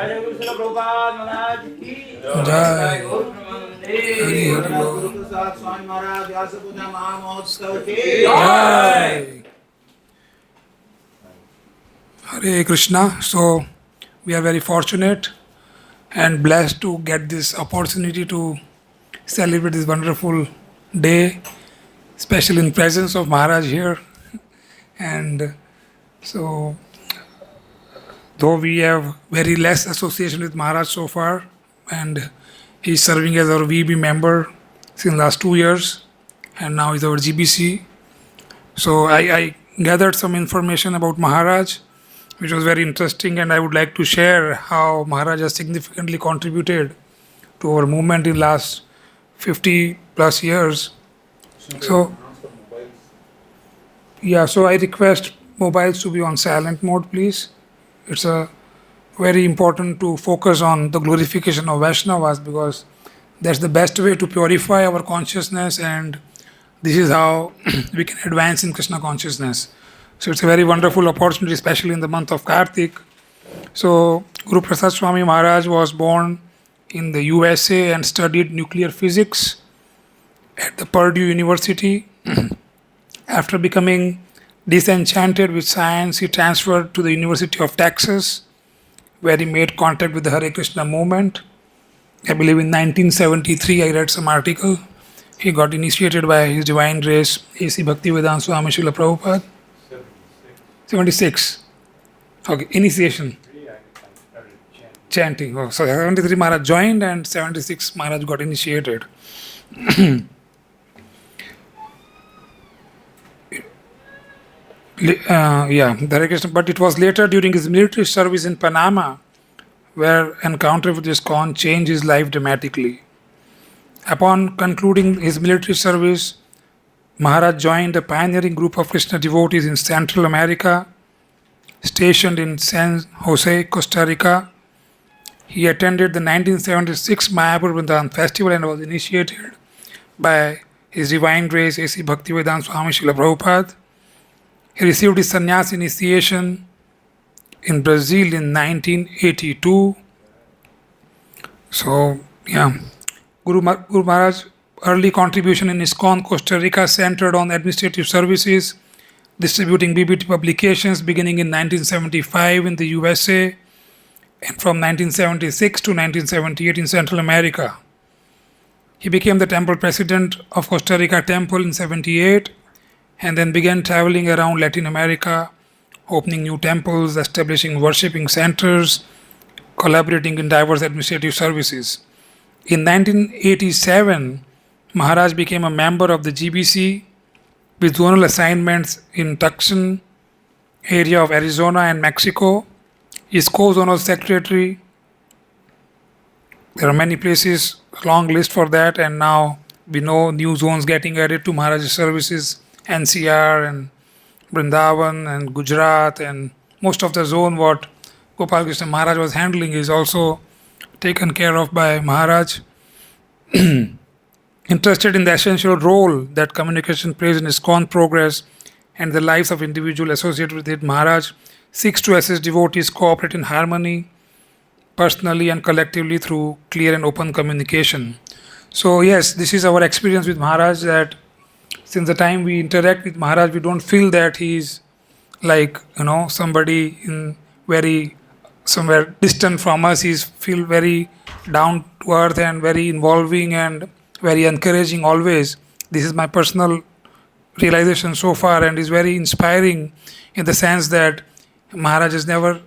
Jai Guru Srila Prabhupada Maharaj ki Jai. Hari Hari Bol. Guru Prasad Swami Maharaj Vyasa Puja Mahamotsav ki Jai. Hare Krishna. So we are very fortunate and blessed to get this opportunity to celebrate this wonderful day, especially in presence of Maharaj here. And so, though we have very less association with Maharaj so far, and he's serving as our VB member since last 2 years, and now he's our GBC. So I gathered some information about Maharaj, which was very interesting, and I would like to share how Maharaj has significantly contributed to our movement in last 50 plus years. So, yeah, so I request mobiles to be on silent mode, please. It's a very important to focus on the glorification of Vaishnavas because that's the best way to purify our consciousness, and this is how we can advance in Krishna consciousness. So it's a very wonderful opportunity, especially in the month of Kartik. So Guru Prasad Swami Maharaj was born in the USA and studied nuclear physics at the Purdue University. After becoming disenchanted with science, he transferred to the University of Texas, where he made contact with the Hare Krishna movement. I believe in 1973, I read some article. He got initiated by His Divine Grace, A.C. Bhakti-Vedanta Swami Srila Prabhupada. 76. Okay, initiation. Chanting. Oh, so 73 Maharaj joined and 76 Maharaj got initiated. The Hare Krishna, but it was later during his military service in Panama where encounter with ISKCON changed his life dramatically. Upon concluding his military service, Maharaj joined a pioneering group of Krishna devotees in Central America, stationed in San Jose, Costa Rica. He attended the 1976 Mayapur Vrindavan festival and was initiated by His Divine Grace A.C. Bhakti-Vedanta Swami Srila Prabhupada. He received his sannyas initiation in Brazil in 1982. So, Guru Maharaj's early contribution in ISKCON Costa Rica centered on administrative services, distributing BBT publications beginning in 1975 in the USA and from 1976 to 1978 in Central America. He became the temple president of Costa Rica Temple in 78 and then began traveling around Latin America, opening new temples, establishing worshipping centers, collaborating in diverse administrative services. In 1987, Maharaj became a member of the GBC with zonal assignments in Tucson area of Arizona and Mexico. He is co-zonal secretary. There are many places, long list for that, and now we know new zones getting added to Maharaj's services, NCR and Vrindavan and Gujarat, and most of the zone what Gopal Krishna Maharaj was handling is also taken care of by Maharaj. Interested in the essential role that communication plays in ISKCON progress and the lives of individuals associated with it, Maharaj seeks to assist devotees cooperate in harmony, personally and collectively through clear and open communication. So yes, this is our experience with Maharaj, that since the time we interact with Maharaj, we don't feel that he is like, somebody in very somewhere distant from us. He feel very down to earth and very involving and very encouraging always. This is my personal realization so far, and is very inspiring in the sense that Maharaj is never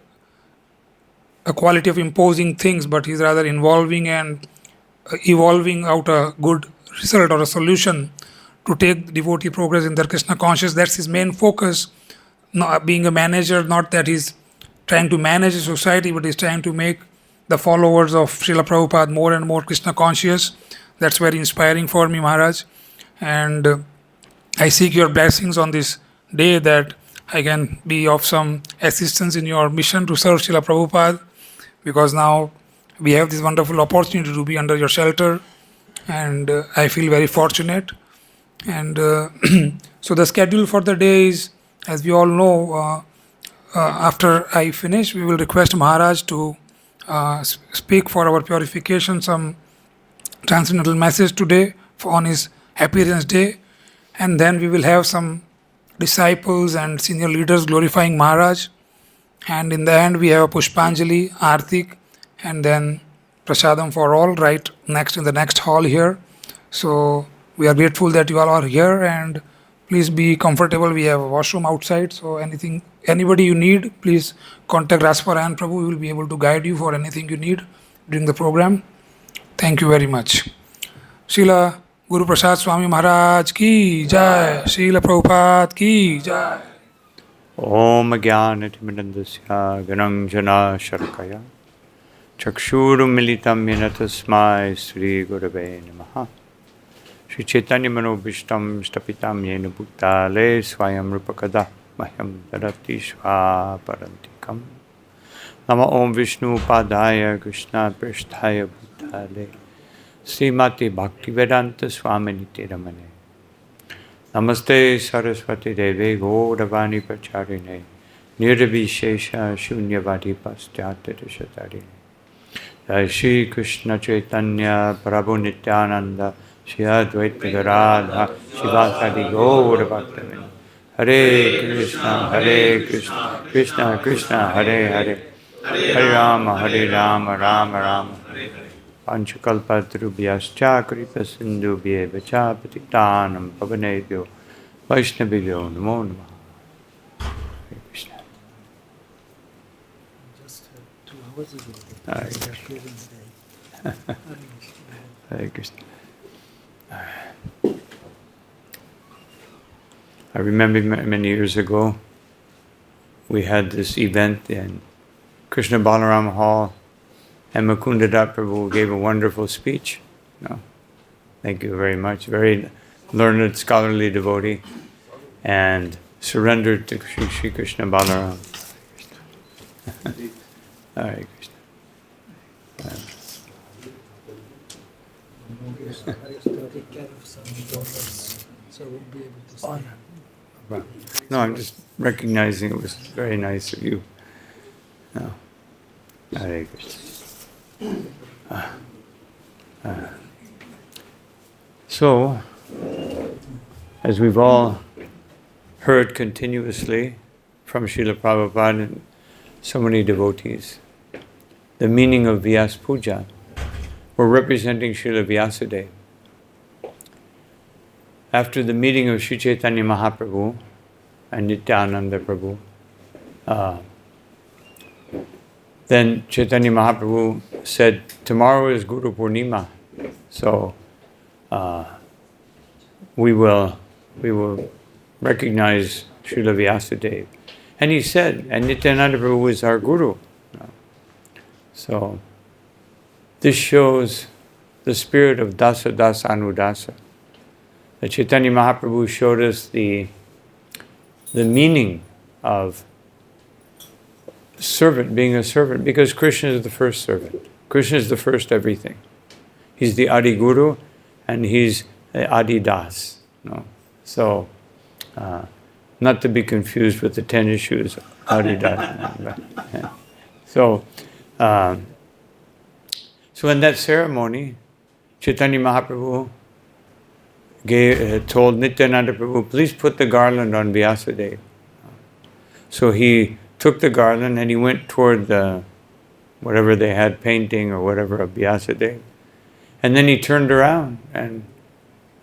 a quality of imposing things, but he's rather involving and evolving out a good result or a solution to take devotee progress in their Krishna conscious. That's his main focus. Not being a manager, not that he's trying to manage a society, but he's trying to make the followers of Srila Prabhupada more and more Krishna conscious. That's very inspiring for me, Maharaj. And I seek your blessings on this day that I can be of some assistance in your mission to serve Srila Prabhupada, because now we have this wonderful opportunity to be under your shelter, and I feel very fortunate. And so the schedule for the day is, as we all know, after I finish, we will request Maharaj to speak for our purification some transcendental message today on his appearance day, and then we will have some disciples and senior leaders glorifying Maharaj, and in the end we have a Pushpanjali, Artik, and then Prasadam for all right next in the next hall here. So we are grateful that you all are here, and please be comfortable. We have a washroom outside, so anybody you need, please contact Rasparan Prabhu. We will be able to guide you for anything you need during the program. Thank you very much. Srila Guru Prasad Swami Maharaj ki jai. Srila Prabhupada ki jai. Om Jnanatimirandasya Gananjana Sharakaya Chakshurum Militam Yanatasmai Sri Gurave Namaha Sri Chaitanya Manobhishtam Stapitam Yena Bhutale Swayam Rupakada Mahyam Darati Swaparantikam Nama Om Vishnu Padaya Krishna Pristhaya Bhutale Srimati Bhakti-Vedanta Swami Nityaramane Namaste Saraswati Deve Gauravani Pacharine Nirvishesha Shunyavadi Pastyata Dashatarine Jai Shri Krishna Chaitanya Prabhu Nityananda Shri Advaita Gadadhar Shivasadi Gauravaktamin Hare Krishna Krishna Krishna Hare Hare Hare Rama Rama Rama Panchakalpatarubhyascha Kripa Sindhubhye Vacha Patitanam Pavanebhyo Vaishnavibhyo Namo Namaha. Hare Krishna. Just 2 hours ago, Hare they are closing the day. Hare Krishna. I remember many years ago, we had this event in Krishna Balaram Hall, and Mukunda Prabhu gave a wonderful speech. No, thank you very much. Very learned, scholarly devotee, and surrendered to Sri Krishna Balaram. Hare Krishna. Take care of some daughters, so we'll be able to see. No, I'm just recognizing it was very nice of you. No. Hare Krishna. So, as we've all heard continuously from Srila Prabhupada and so many devotees, the meaning of Vyasa Puja, we're representing Srila Vyasadeva. After the meeting of Sri Chaitanya Mahaprabhu and Nityananda Prabhu, then Chaitanya Mahaprabhu said, tomorrow is Guru Purnima, so we will recognize Srila Vyasadeva. And he said, and Nityananda Prabhu is our Guru. So this shows the spirit of Dasa Dasa Anudasa. The Chaitanya Mahaprabhu showed us the meaning of servant, being a servant, because Krishna is the first servant. Krishna is the first everything. He's the Adi Guru and he's the Adi Das. No? So, not to be confused with the 10 issues of Adi Das. So in that ceremony, Chaitanya Mahaprabhu told Nityananda Prabhu, please put the garland on Vyasadeva. So he took the garland and he went toward the whatever they had, painting or whatever of Vyasadeva. And then he turned around and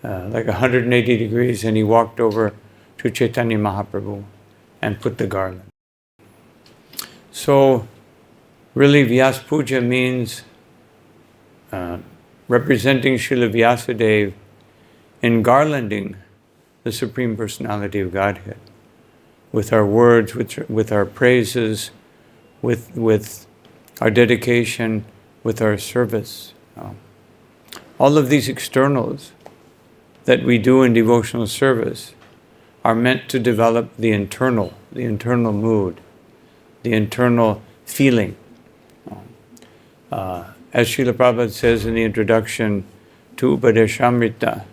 like 180 degrees, and he walked over to Chaitanya Mahaprabhu and put the garland. So really Vyasa Puja means representing Srila Vyasadeva in garlanding the Supreme Personality of Godhead with our words, with our praises, with our dedication, with our service. All of these externals that we do in devotional service are meant to develop the internal mood, the internal feeling. As Srila Prabhupada says in the introduction to Upadeshamrita,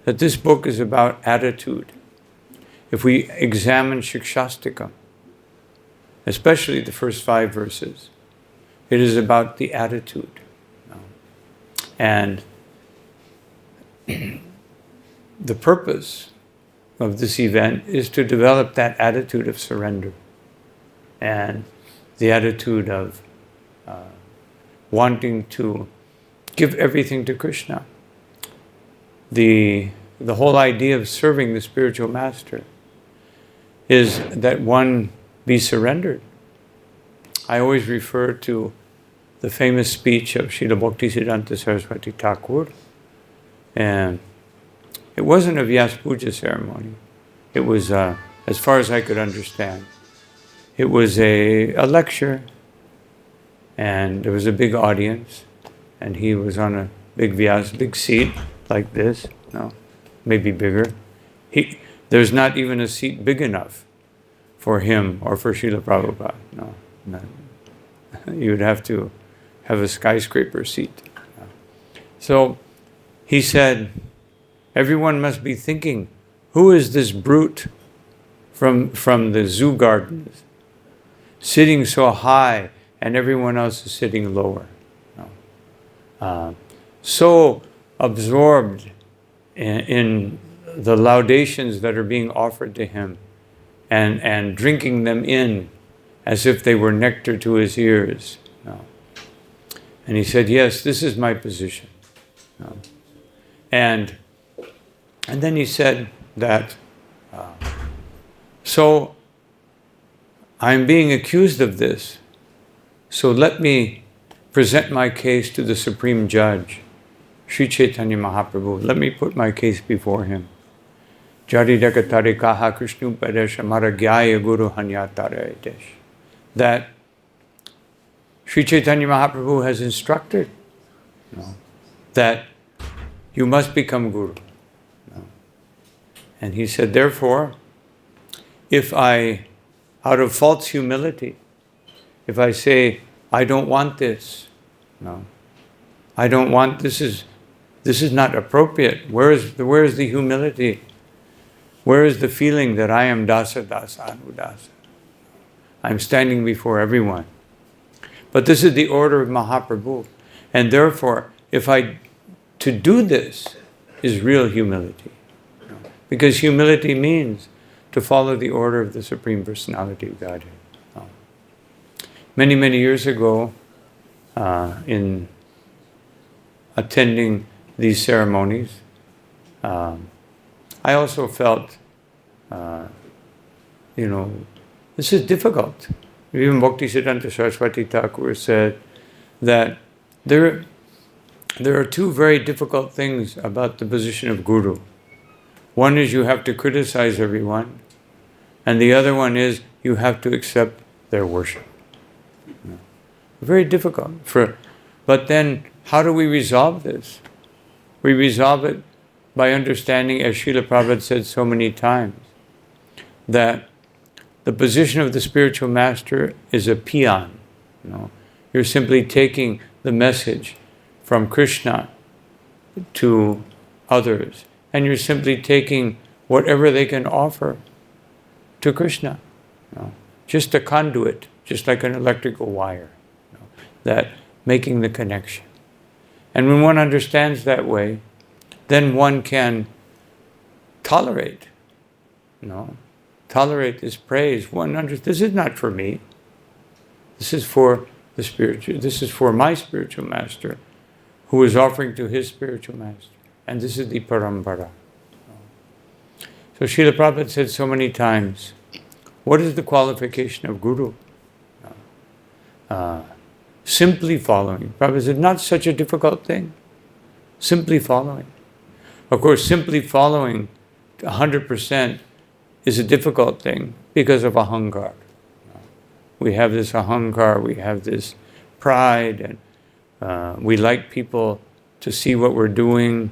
that this book is about attitude. If we examine Shikshastakam, especially the first 5 verses, It is about the attitude. And the purpose of this event is to develop that attitude of surrender and the attitude of wanting to give everything to Krishna. The whole idea of serving the spiritual master is that one be surrendered. I always refer to the famous speech of Srila Bhaktisiddhanta Saraswati Thakur, and it wasn't a Vyasa Puja ceremony. It was, as far as I could understand, it was a lecture, and there was a big audience, and he was on a big seat like this, no, maybe bigger. There's not even a seat big enough for him or for Srila Prabhupada. No. You would have to have a skyscraper seat. So he said, everyone must be thinking, who is this brute from the zoo gardens, sitting so high and everyone else is sitting lower? So absorbed in the laudations that are being offered to him and drinking them in as if they were nectar to his ears. And he said, yes, this is my position. And then he said that, so I'm being accused of this, so let me present my case to the Supreme Judge, Sri Chaitanya Mahaprabhu. Let me put my case before him. Jaridakatare kaha Krishnu padesh amaragyaya guru hanyatare desh. That Sri Chaitanya Mahaprabhu has instructed that you must become guru. And he said, therefore, if I, out of false humility, if I say, I don't want this, I don't want, this is not appropriate. Where is the humility? Where is the feeling that I am dasa anudasa? I'm standing before everyone. But this is the order of Mahaprabhu. And therefore, to do this is real humility. Because humility means to follow the order of the Supreme Personality of Godhead. Many, many years ago, in attending these ceremonies, I also felt, this is difficult. Even Bhaktisiddhanta Saraswati Thakur said that there are two very difficult things about the position of Guru. One is you have to criticize everyone, and the other one is you have to accept their worship. Very difficult. But then, how do we resolve this? We resolve it by understanding, as Srila Prabhupada said so many times, that the position of the spiritual master is a peon. You're simply taking the message from Krishna to others, and you're simply taking whatever they can offer to Krishna. Just a conduit, just like an electrical wire, that making the connection. And when one understands that way, then one can tolerate this praise. This is not for me. This is for the spiritual. This is for my spiritual master, who is offering to his spiritual master, and this is the parampara. So Srila Prabhupada said so many times, what is the qualification of guru? Simply following. Prabhupada said, not such a difficult thing. Simply following. Of course, simply following 100% is a difficult thing because of ahankar. We have this ahankar, we have this pride, and we like people to see what we're doing.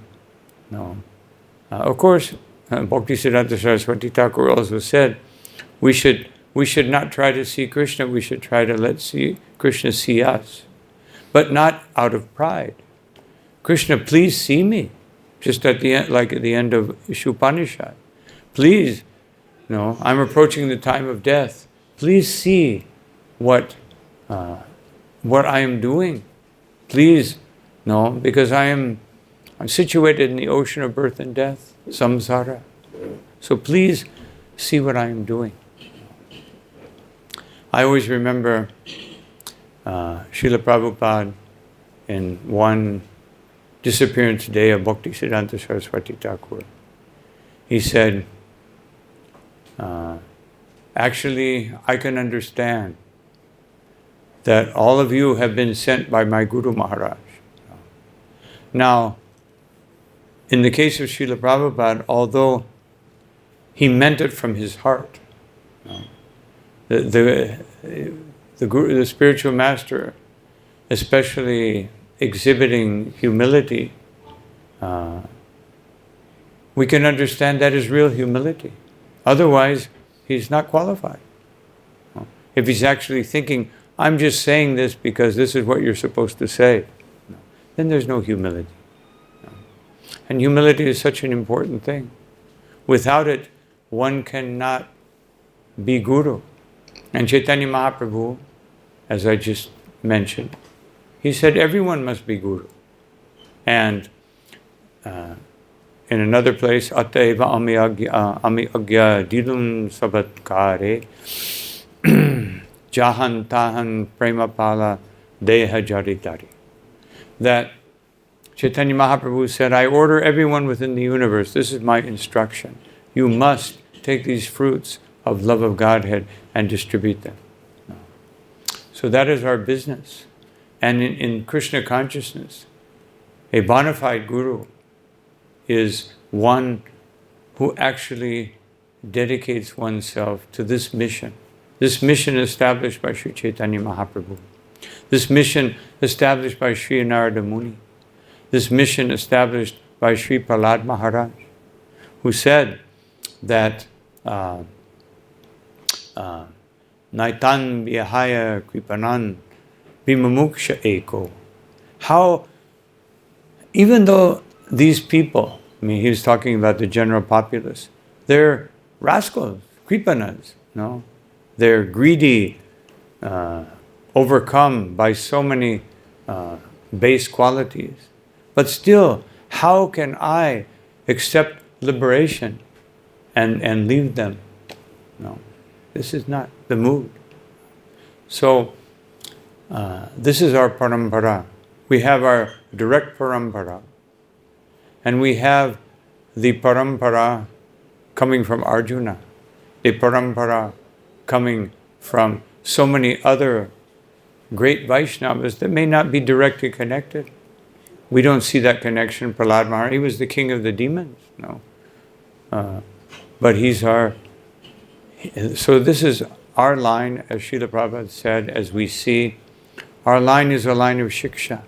Of course, Bhaktisiddhanta Saraswati Thakur also said, we should not try to see Krishna, we should try to let Krishna see us. But not out of pride. Krishna, please see me. Just at the end, like at the end of Ishupanishad. Please, I'm approaching the time of death. Please see what what I am doing. Please, no, because I'm situated in the ocean of birth and death, samsara. So please see what I am doing. I always remember Srila Prabhupada in one disappearance day of Bhaktisiddhanta Saraswati Thakur. He said, actually, I can understand that all of you have been sent by my Guru Maharaj. Now, in the case of Srila Prabhupada, although he meant it from his heart, the Guru, the spiritual master, especially exhibiting humility, we can understand that is real humility. Otherwise, he's not qualified. If he's actually thinking, I'm just saying this because this is what you're supposed to say, then there's no humility. And humility is such an important thing. Without it, one cannot be Guru. And Chaitanya Mahaprabhu, as I just mentioned, he said everyone must be Guru. And in another place, Ateva ami agya dilum sabatkare jahan tahan premapala deha jaritari. That Chaitanya Mahaprabhu said, I order everyone within the universe, this is my instruction. You must take these fruits of love of Godhead and distribute them. So that is our business. And in Krishna consciousness, a bona fide Guru is one who actually dedicates oneself to this mission established by Sri Chaitanya Mahaprabhu, this mission established by Sri Narada Muni, this mission established by Sri Prahlad Maharaj, who said that Naitan Vyahaya Kripanan Vimamuksha Eko. How, even though these people, I mean, he was talking about the general populace, they're rascals, kripanas, no? They're greedy, overcome by so many base qualities. But still, how can I accept liberation and leave them? No, this is not the mood. So, this is our parampara. We have our direct parampara, and we have the parampara coming from Arjuna, the parampara coming from so many other great Vaishnavas that may not be directly connected. We don't see that connection. Prahlad Maharaj, he was the king of the demons, no. But he's our, so this is our line, as Srila Prabhupada said, as we see, our line is a line of shiksha.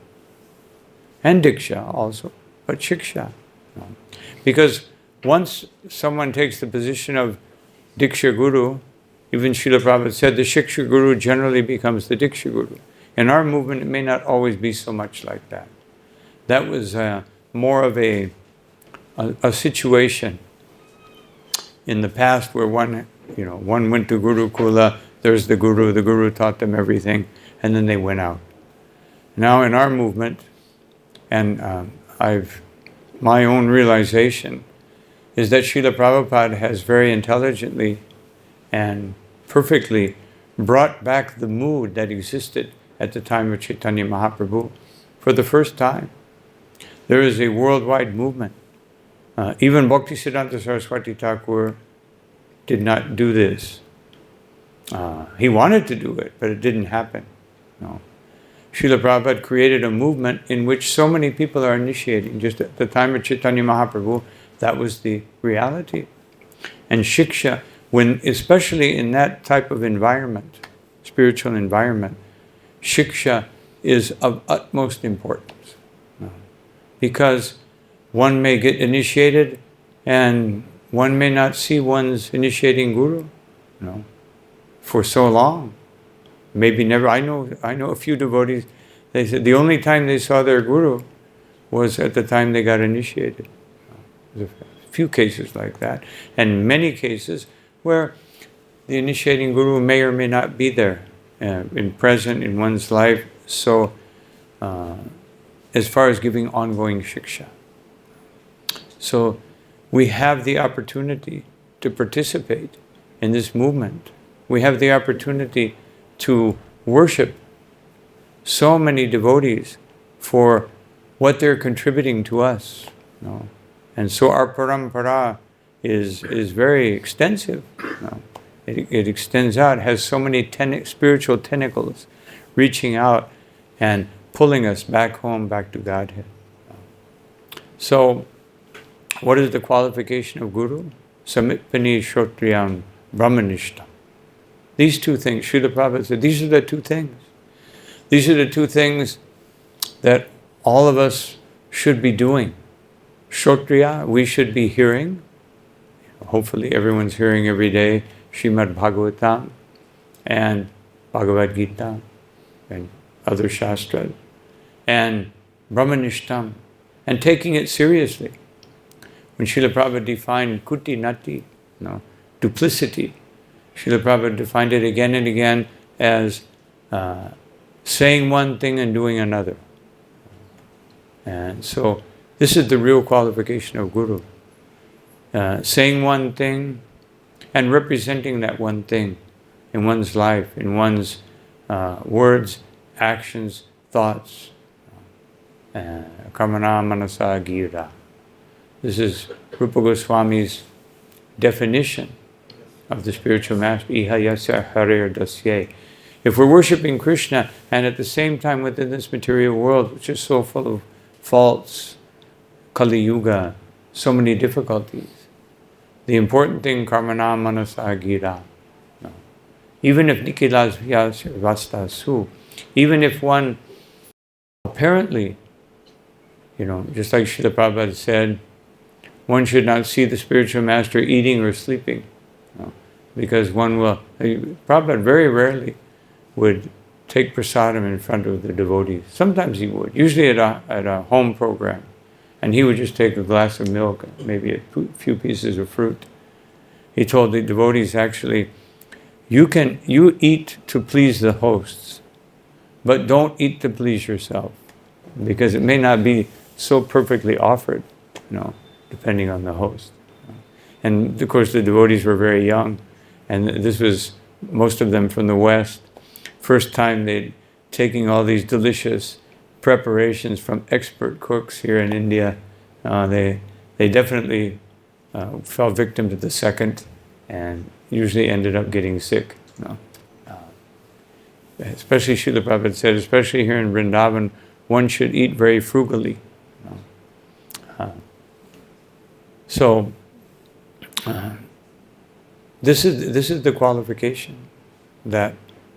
And diksha also, but shiksha. No. Because once someone takes the position of diksha guru, even Srila Prabhupada said the shiksha guru generally becomes the diksha guru. In our movement, it may not always be so much like that. That was more of a situation in the past where one went to Gurukula, there's the guru taught them everything, and then they went out. Now in our movement, and my own realization is that Srila Prabhupada has very intelligently and perfectly brought back the mood that existed at the time of Chaitanya Mahaprabhu for the first time. There is a worldwide movement. Even Bhaktisiddhanta Saraswati Thakur did not do this. He wanted to do it, but it didn't happen. No. Srila Prabhupada created a movement in which so many people are initiating. Just at the time of Chaitanya Mahaprabhu, that was the reality. And shiksha, especially in that type of environment, spiritual environment, shiksha is of utmost importance. Because one may get initiated and one may not see one's initiating guru, for so long. Maybe never. I know a few devotees, they said the only time they saw their guru was at the time they got initiated. There's a few cases like that, and many cases where the initiating guru may or may not be there, present in one's life So, as far as giving ongoing shiksha. So, we have the opportunity to participate in this movement. We have the opportunity to worship so many devotees for what they're contributing to us. You know? And so our parampara is very extensive. You know? It extends out, has so many spiritual tentacles reaching out and pulling us back home, back to Godhead. So, what is the qualification of Guru? Samipani Shotriyam Brahmanishtam. These two things, Srila Prabhupada said, these are the two things. These are the two things that all of us should be doing. Shotriya, we should be hearing. Hopefully everyone's hearing every day Srimad Bhagavatam and Bhagavad-Gita and other Shastras. And Brahmanishtam, and taking it seriously. When Srila Prabhupada defined kuti nati, duplicity, Srila Prabhupada defined it again and again as saying one thing and doing another. And so this is the real qualification of Guru. Saying one thing and representing that one thing in one's life, in one's words, actions, thoughts. Karmana manasa gira. This is Rupa Goswami's definition of the spiritual master. Iha yasya harir dasye. If we're worshipping Krishna and at the same time within this material world, which is so full of faults, Kali Yuga, so many difficulties, the important thing, karmana manasa gira. No. Even if nikilas vasta su, even if one apparently, just like Srila Prabhupada said, one should not see the spiritual master eating or sleeping. Because one will, Prabhupada very rarely would take prasadam in front of the devotees. Sometimes he would, usually at a home program. And he would just take a glass of milk, maybe a few pieces of fruit. He told the devotees, actually, you eat to please the hosts, but don't eat to please yourself, because it may not be so perfectly offered, depending on the host. And of course the devotees were very young, and this was most of them from the West. First time they'd taking all these delicious preparations from expert cooks here in India. They definitely fell victim to the second, and usually ended up getting sick. Especially Srila Prabhupada said, especially here in Vrindavan, one should eat very frugally. So this is the qualification that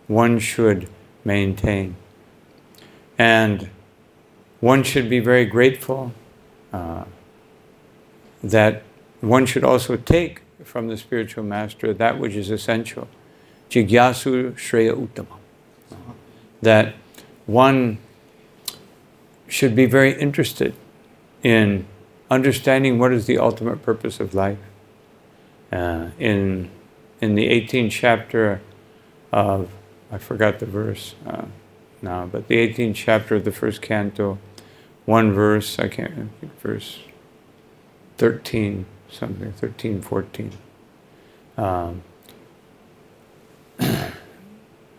one should maintain, and one should be very grateful that one should also take from the spiritual master that which is essential. Jigyasu Shreya Uttama. That one should be very interested in understanding what is the ultimate purpose of life. In the 18th chapter of, I forgot the verse now, but the 18th chapter of the first canto, one verse, I can't remember, verse 13, something, 13, 14.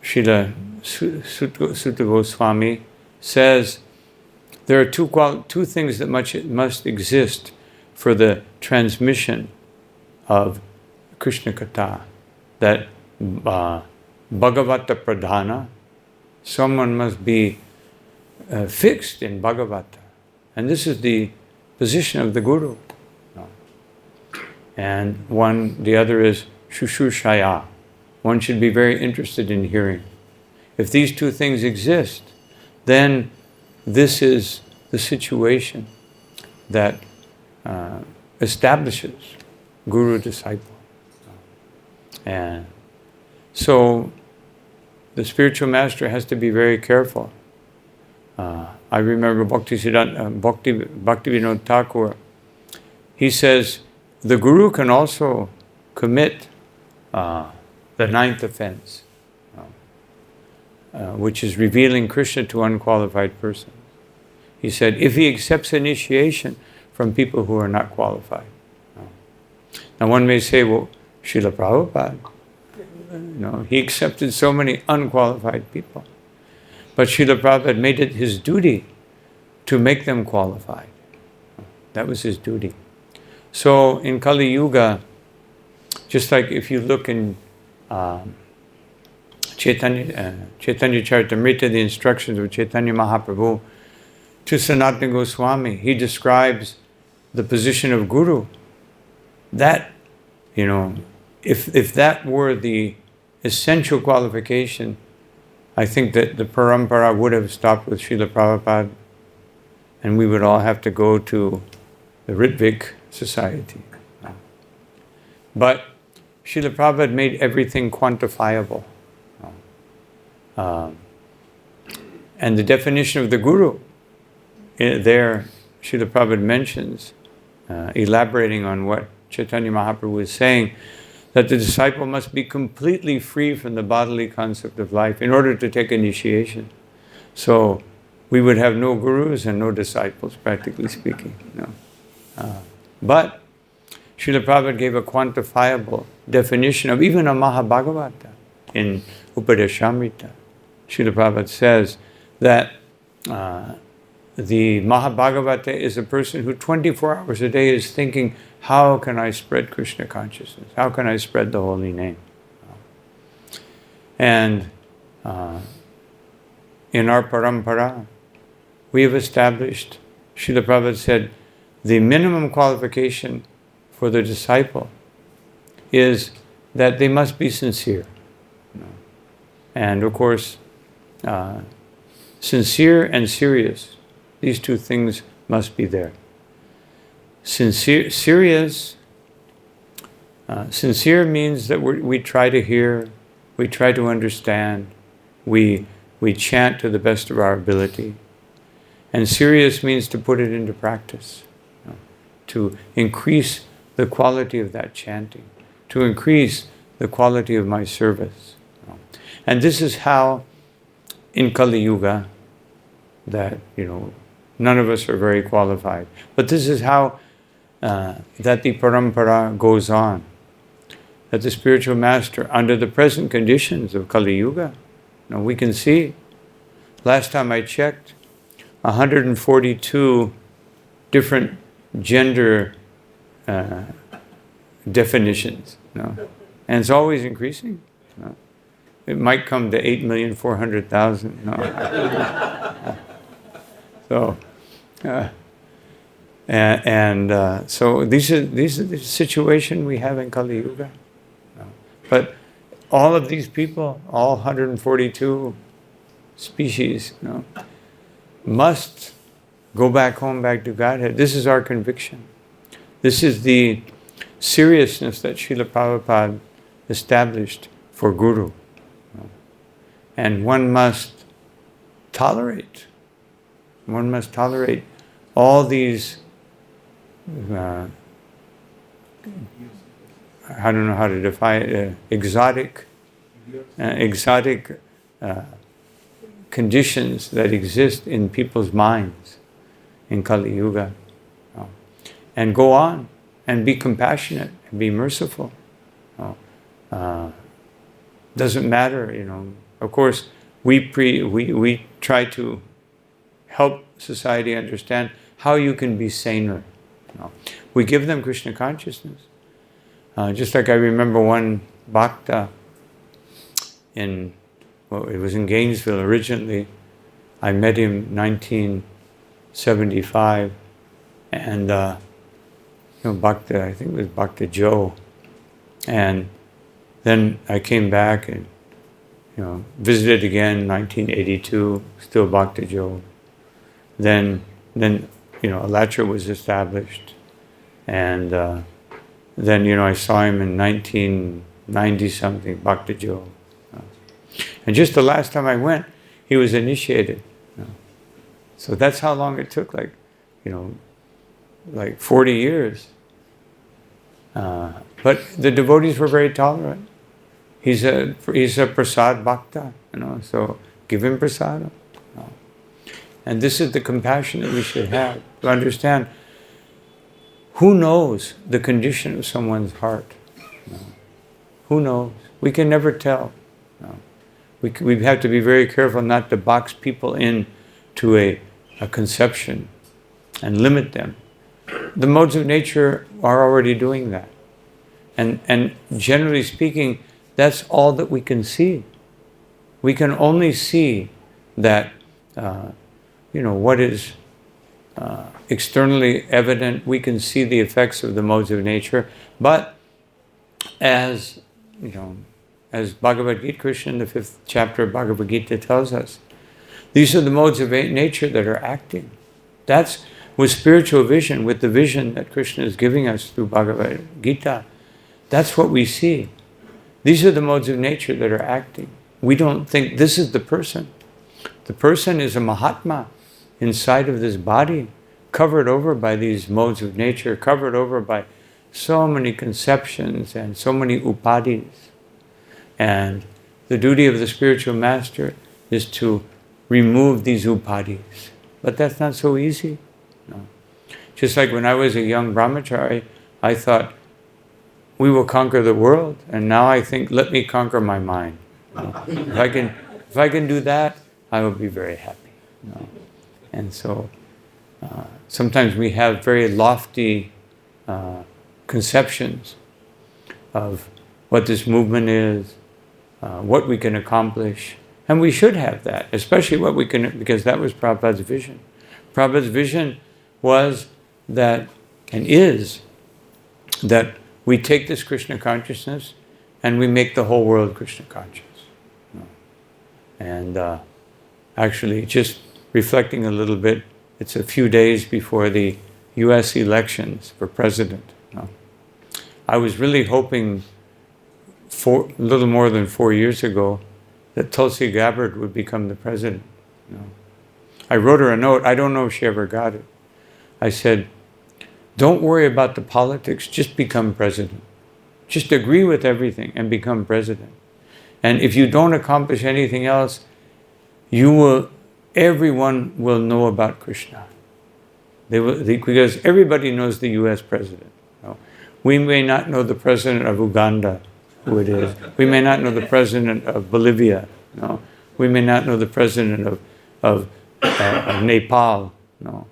Srila Sutta Goswami says there are two things that must exist for the transmission of Krishna Katha. That Bhagavata Pradhana, someone must be fixed in Bhagavata. And this is the position of the Guru. And the other is Shushushaya. One should be very interested in hearing. If these two things exist, then this is the situation that establishes Guru-disciple. And so the spiritual master has to be very careful. I remember Bhaktivinoda Thakur, he says, the Guru can also commit the ninth offense. which is revealing Krishna to unqualified persons. He said, if he accepts initiation from people who are not qualified. Now one may say, well, Srila Prabhupada, he accepted so many unqualified people. But Srila Prabhupada made it his duty to make them qualified. That was his duty. So in Kali Yuga, just like if you look in Chaitanya Charitamrita, the instructions of Chaitanya Mahaprabhu, to Sanatana Goswami, he describes the position of Guru. That, if that were the essential qualification, I think that the parampara would have stopped with Srila Prabhupada, and we would all have to go to the Ritvik society. But Srila Prabhupada made everything quantifiable. And the definition of the Guru, there Srila Prabhupada mentions, elaborating on what Chaitanya Mahaprabhu is saying, that the disciple must be completely free from the bodily concept of life in order to take initiation. So we would have no gurus and no disciples, practically speaking. But Srila Prabhupada gave a quantifiable definition of even a Mahabhagavata in Upadeshamrita. Srila Prabhupada says that the Mahabhagavata is a person who 24 hours a day is thinking, how can I spread Krishna consciousness? How can I spread the holy name? And in our parampara, we have established, Srila Prabhupada said, the minimum qualification for the disciple is that they must be sincere. And of course, sincere and serious, these two things must be there. Sincere means that we try to hear, we try to understand, we chant to the best of our ability. And serious means to put it into practice, to increase the quality of that chanting, to increase the quality of my service. And this is how, in Kali Yuga, that, none of us are very qualified. But this is how that the parampara goes on. That the spiritual master, under the present conditions of Kali Yuga, we can see, last time I checked, 142 different gender definitions. And it's always increasing. It might come to 8,400,000. So, so these are the situation we have in Kali Yuga. But all of these people, all 142 species, must go back home, back to Godhead. This is our conviction. This is the seriousness that Srila Prabhupada established for Guru. And one must tolerate all these, I don't know how to define it, exotic conditions that exist in people's minds in Kali Yuga. And go on and be compassionate and be merciful. Doesn't matter, Of course, we try to help society understand how you can be saner. We give them Krishna consciousness. Just like I remember one bhakta it was in Gainesville originally. I met him in 1975, and Bhakta, I think it was Bhakta Joe. And then I came back and visited again in 1982, still Bhakta Joe. Then Alatra was established, and then I saw him in 1990 something, Bhakta Joe. And just the last time I went, he was initiated. So that's how long it took, like 40 years. But the devotees were very tolerant. He's a Prasad Bhakta, so Give him prasadam. No. And this is the compassion that we should have, to understand who knows the condition of someone's heart. No. Who knows? We can never tell. No. We have to be very careful not to box people in to a conception and limit them. The modes of nature are already doing that. And generally speaking, that's all that we can see. We can only see that, what is externally evident. We can see the effects of the modes of nature. But as Bhagavad-Gita, Krishna in the 5th chapter of Bhagavad-Gita tells us, these are the modes of nature that are acting. That's with spiritual vision, with the vision that Krishna is giving us through Bhagavad-Gita. That's what we see. These are the modes of nature that are acting. We don't think this is the person. The person is a Mahatma inside of this body, covered over by these modes of nature, covered over by so many conceptions and so many upadhis. And the duty of the spiritual master is to remove these upadhis. But that's not so easy. No. Just like when I was a young brahmachari, I thought, we will conquer the world. And now I think, let me conquer my mind. No. If I can do that, I will be very happy. No. And so sometimes we have very lofty conceptions of what this movement is, what we can accomplish. And we should have that, especially what we can, because that was Prabhupada's vision. Prabhupada's vision was that, and is, that we take this Krishna consciousness and we make the whole world Krishna conscious. And actually, just reflecting a little bit, it's a few days before the US elections for president. I was really hoping a little more than 4 years ago that Tulsi Gabbard would become the president. I wrote her a note. I don't know if she ever got it. I said, don't worry about the politics, just become president. Just agree with everything and become president. And if you don't accomplish anything else, everyone will know about Krishna. Because everybody knows the US president. We may not know the president of Uganda, who it is. We may not know the president of Bolivia. No. We may not know the president of Nepal. No.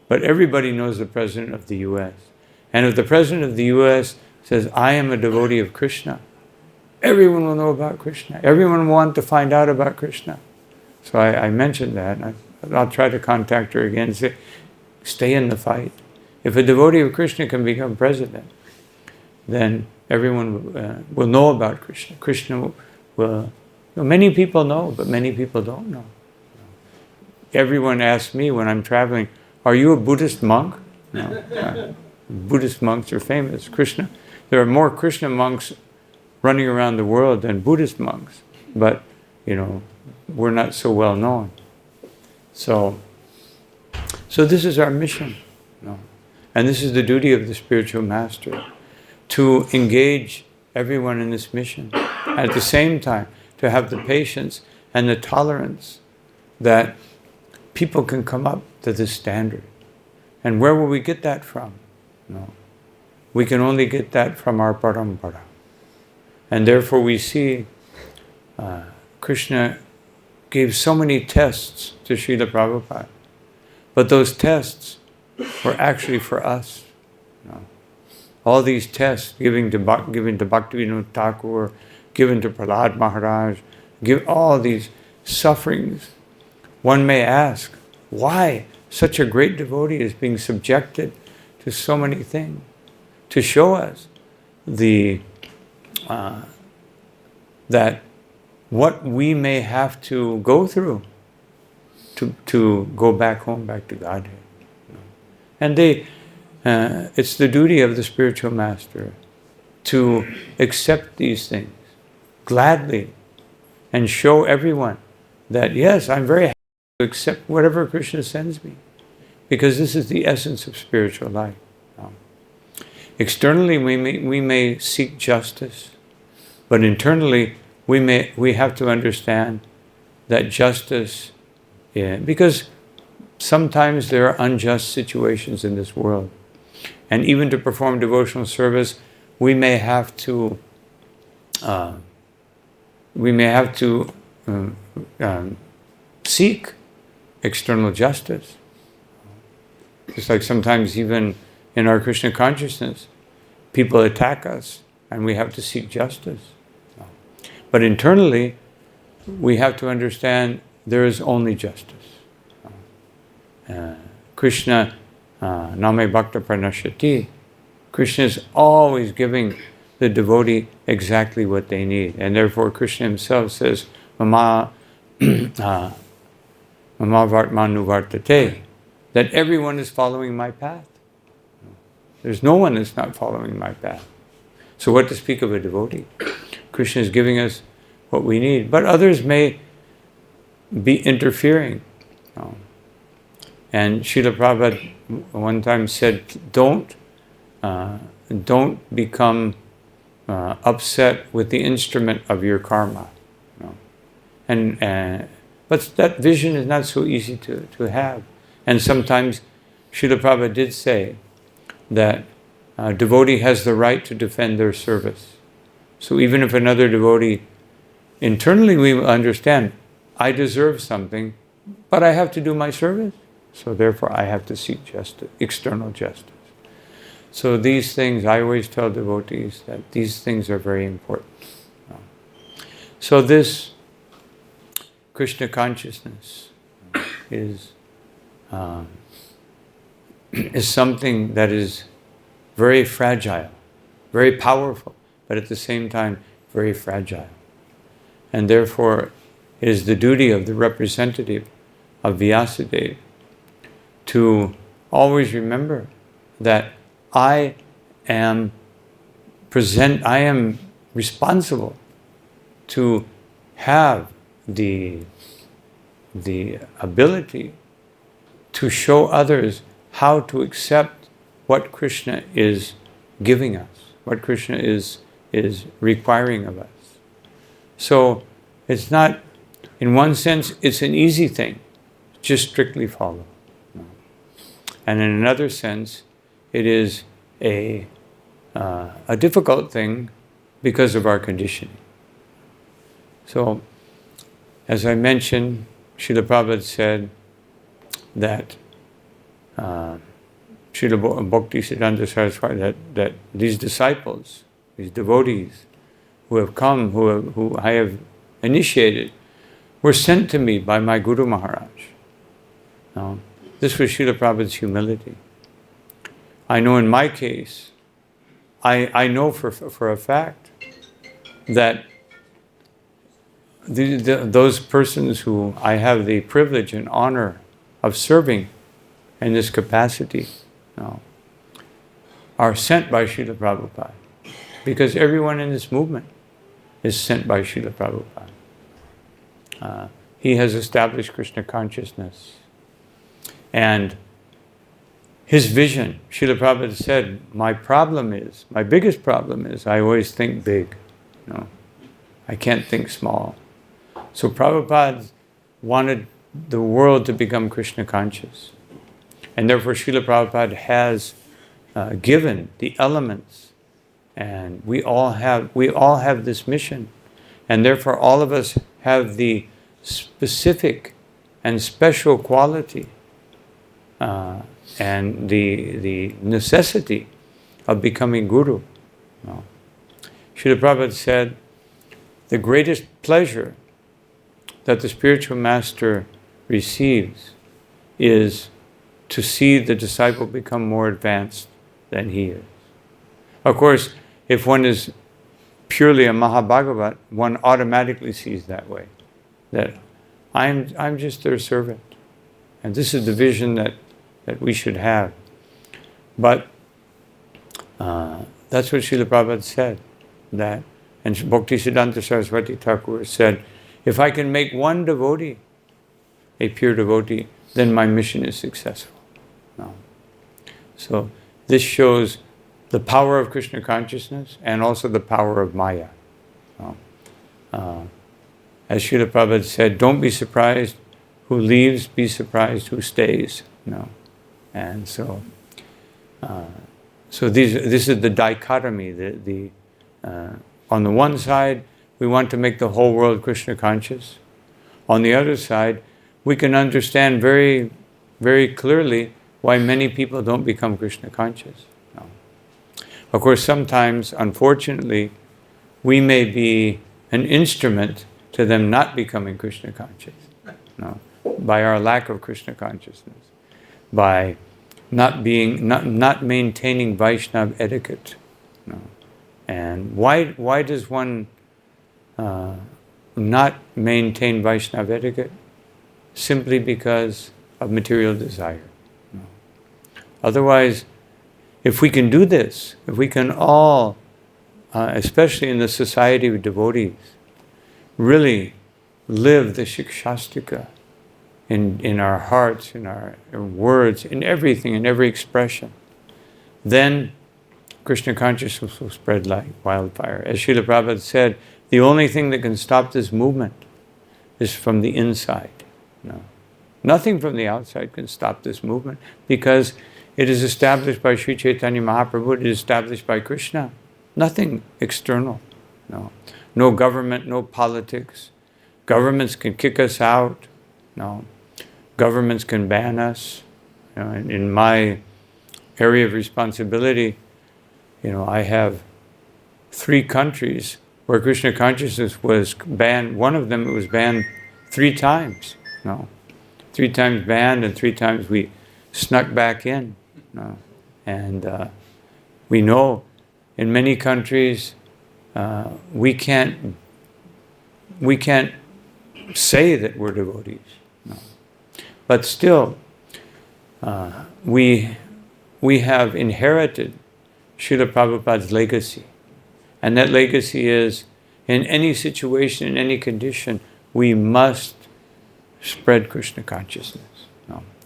But everybody knows the president of the US. And if the president of the US says, I am a devotee of Krishna, everyone will know about Krishna. Everyone will want to find out about Krishna. So I mentioned that. I'll try to contact her again and say, stay in the fight. If a devotee of Krishna can become president, then everyone will know about Krishna. Krishna will, many people know, but many people don't know. Everyone asks me when I'm traveling, are you a Buddhist monk? No. Buddhist monks are famous. Krishna, there are more Krishna monks running around the world than Buddhist monks, but we're not so well known. So this is our mission. And this is the duty of the spiritual master, to engage everyone in this mission. At the same time, to have the patience and the tolerance that people can come up to this standard. And where will we get that from? No. We can only get that from our parampara. And therefore we see Krishna gave so many tests to Srila Prabhupada. But those tests were actually for us. All these tests, given to Bhaktivinoda Thakur, given to Prasad Maharaj, give all these sufferings. One may ask, why such a great devotee is being subjected to so many things? To show us that what we may have to go through to go back home, back to Godhead. And it's the duty of the spiritual master to accept these things gladly and show everyone that, yes, I'm very happy to accept whatever Krishna sends me, because this is the essence of spiritual life. Externally, we may seek justice, but internally, we have to understand that justice, because sometimes there are unjust situations in this world. And even to perform devotional service, we may have to seek external justice. Just like sometimes even in our Krishna consciousness, people attack us and we have to seek justice. But internally, we have to understand there is only justice. Krishna, Name Bhakta Pranashati, Krishna is always giving the devotee exactly what they need. And therefore Krishna himself says, Mama Vartmanu Vartate, that everyone is following my path. There's no one that's not following my path. So what to speak of a devotee? Krishna is giving us what we need, but others may be interfering. And Srila Prabhupada one time said, don't become upset with the instrument of your karma. But that vision is not so easy to have. And sometimes Srila Prabhupada did say that a devotee has the right to defend their service. So even if another devotee, internally we will understand, I deserve something, but I have to do my service. So therefore I have to seek justice, external justice. So these things, I always tell devotees that these things are very important. So this Krishna consciousness is something that is very fragile, very powerful, but at the same time very fragile. And therefore it is the duty of the representative of Vyasadeva to always remember that I am responsible to have the ability to show others how to accept what Krishna is giving us, what Krishna is requiring of us. So it's not, in one sense, it's an easy thing, just strictly follow. And in another sense, it is a difficult thing because of our conditioning. So, as I mentioned, Srila Prabhupada said that Srila Bhakti-siddhanta Saraswati, that these disciples, these devotees who have come, who I have initiated, were sent to me by my Guru Maharaj. Now, this was Srila Prabhupada's humility. I know in my case, I know for a fact that those persons who I have the privilege and honor of serving in this capacity are sent by Srila Prabhupada. Because everyone in this movement is sent by Srila Prabhupada. He has established Krishna consciousness. And his vision, Srila Prabhupada said, my biggest problem is I always think big. I can't think small. So Prabhupada wanted the world to become Krishna conscious. And therefore Srila Prabhupada has given the elements. And we all have this mission. And therefore all of us have the specific and special quality and the necessity of becoming Guru. Srila Prabhupada said, the greatest pleasure that the spiritual master receives is to see the disciple become more advanced than he is. Of course, if one is purely a Mahabhagavat, one automatically sees that way, that I'm just their servant. And this is the vision that we should have. But that's what Srila Prabhupada said. And Bhakti-siddhanta Saraswati Thakur said, if I can make one devotee a pure devotee, then my mission is successful. So this shows the power of Krishna consciousness and also the power of Maya. As Srila Prabhupada said, don't be surprised who leaves, be surprised who stays. And so this is the dichotomy. On the one side, we want to make the whole world Krishna conscious. On the other side, we can understand very, very clearly why many people don't become Krishna conscious. Of course, sometimes, unfortunately, we may be an instrument to them not becoming Krishna conscious. By our lack of Krishna consciousness, by not maintaining Vaishnava etiquette. And why does one not maintain Vaishnava etiquette? Simply because of material desire. Otherwise, if we can do this, if we can all, especially in the society of devotees, really live the Shikshastika in our hearts, in our words, in everything, in every expression, then Krishna consciousness will spread like wildfire. As Srila Prabhupada said, the only thing that can stop this movement is from the inside. Nothing from the outside can stop this movement, because it is established by Sri Chaitanya Mahaprabhu, it is established by Krishna. Nothing external. No government, no politics. Governments can kick us out. Governments can ban us. In my area of responsibility, I have 3 countries where Krishna consciousness was banned. One of them, it was banned 3 times. 3 times banned, and 3 times we snuck back in. And we know in many countries we can't say that we're devotees. But still, we have inherited Srila Prabhupada's legacy. And that legacy is, in any situation, in any condition, we must spread Krishna consciousness.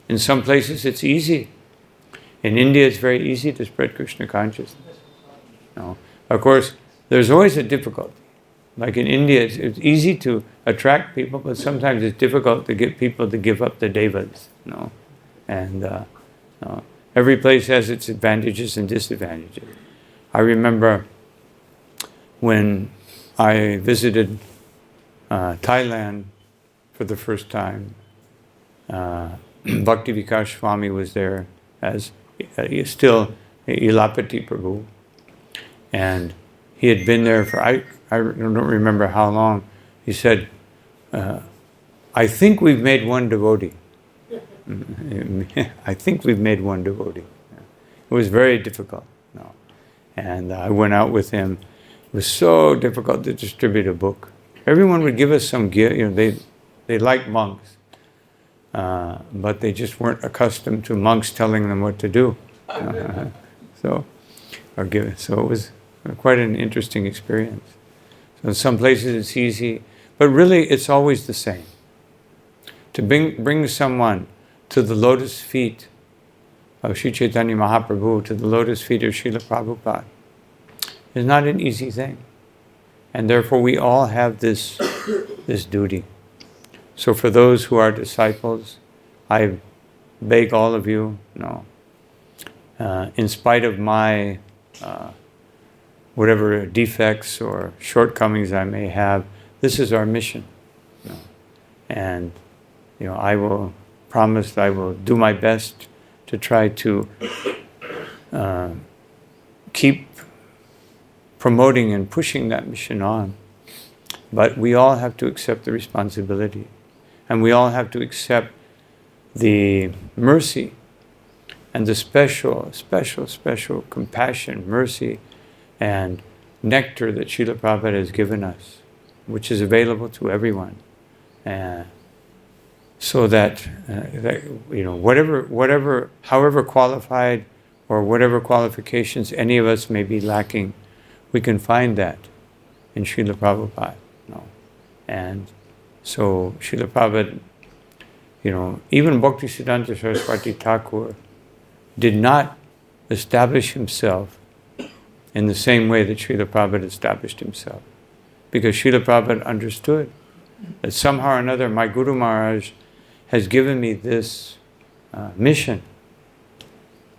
In some places it's easy. In India it's very easy to spread Krishna consciousness. Of course, there's always a difficulty. Like in India, it's easy to attract people, but sometimes it's difficult to get people to give up the devas. And every place has its advantages and disadvantages. I remember when I visited Thailand for the first time, Bhakti-Vikas Swami was there as still Ilapati Prabhu, and he had been there for, I don't remember how long. He said, I think we've made one devotee. I think we've made one devotee. It was very difficult. And I went out with him. It was so difficult to distribute a book. Everyone would give us some gift. They liked monks, but they just weren't accustomed to monks telling them what to do. So it was quite an interesting experience. So in some places it's easy, but really it's always the same. To bring someone to the lotus feet of Sri Chaitanya Mahaprabhu, to the lotus feet of Srila Prabhupada, is not an easy thing. And therefore we all have this duty. So for those who are disciples, I beg all of you, in spite of my whatever defects or shortcomings I may have, this is our mission. And I will promise that I will do my best to try to keep promoting and pushing that mission on. But we all have to accept the responsibility. And we all have to accept the mercy and the special compassion, mercy, and nectar that Srila Prabhupada has given us, which is available to everyone. So that, however qualified or whatever qualifications any of us may be lacking, we can find that in Srila Prabhupada. And so Srila Prabhupada, even Bhaktisiddhanta Saraswati Thakur did not establish himself in the same way that Srila Prabhupada established himself. Because Srila Prabhupada understood that somehow or another my Guru Maharaj has given me this mission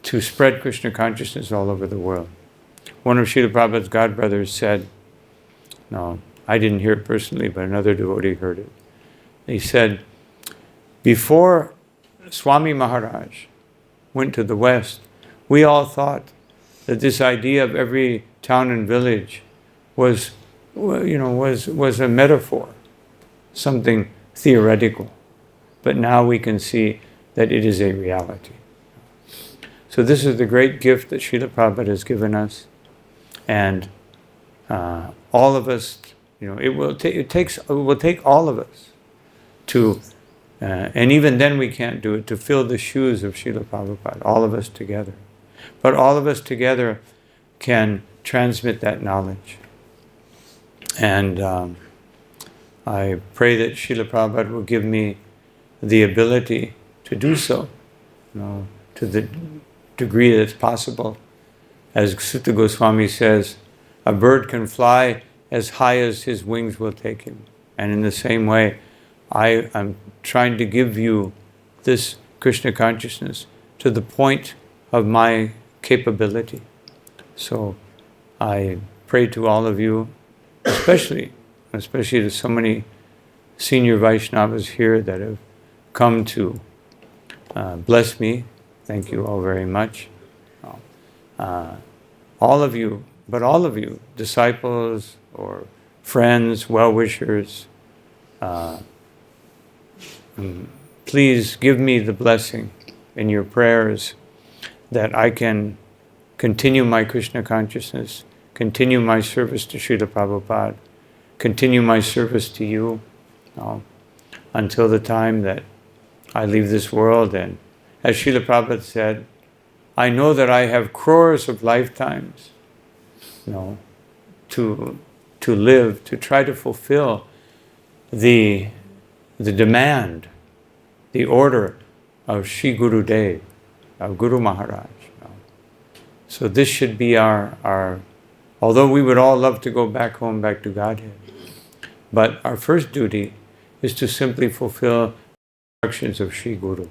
to spread Krishna consciousness all over the world. One of Srila Prabhupada's godbrothers said, no, I didn't hear it personally, but another devotee heard it. He said, before Swami Maharaj went to the West, we all thought that this idea of every town and village was a metaphor, something theoretical. But now we can see that it is a reality. So this is the great gift that Srila Prabhupada has given us. And all of us, it will take all of us to, and even then we can't do it, to fill the shoes of Srila Prabhupada, all of us together. But all of us together can transmit that knowledge. And I pray that Srila Prabhupada will give me the ability to do so, to the degree that's possible. As Sutta Goswami says, a bird can fly as high as his wings will take him. And in the same way, I am trying to give you this Krishna consciousness to the point of my capability. So I pray to all of you, especially to so many senior Vaishnavas here that have come to bless me. Thank you all very much. All of you, disciples or friends, well-wishers, please give me the blessing in your prayers that I can continue my Krishna consciousness, continue my service to Srila Prabhupada, continue my service to you until the time that I leave this world. And as Srila Prabhupada said, I know that I have crores of lifetimes, to live, to try to fulfill the demand, the order of Sri Guru Dev, of Guru Maharaj. So this should be our, although we would all love to go back home, back to Godhead, but our first duty is to simply fulfill the instructions of Sri Guru.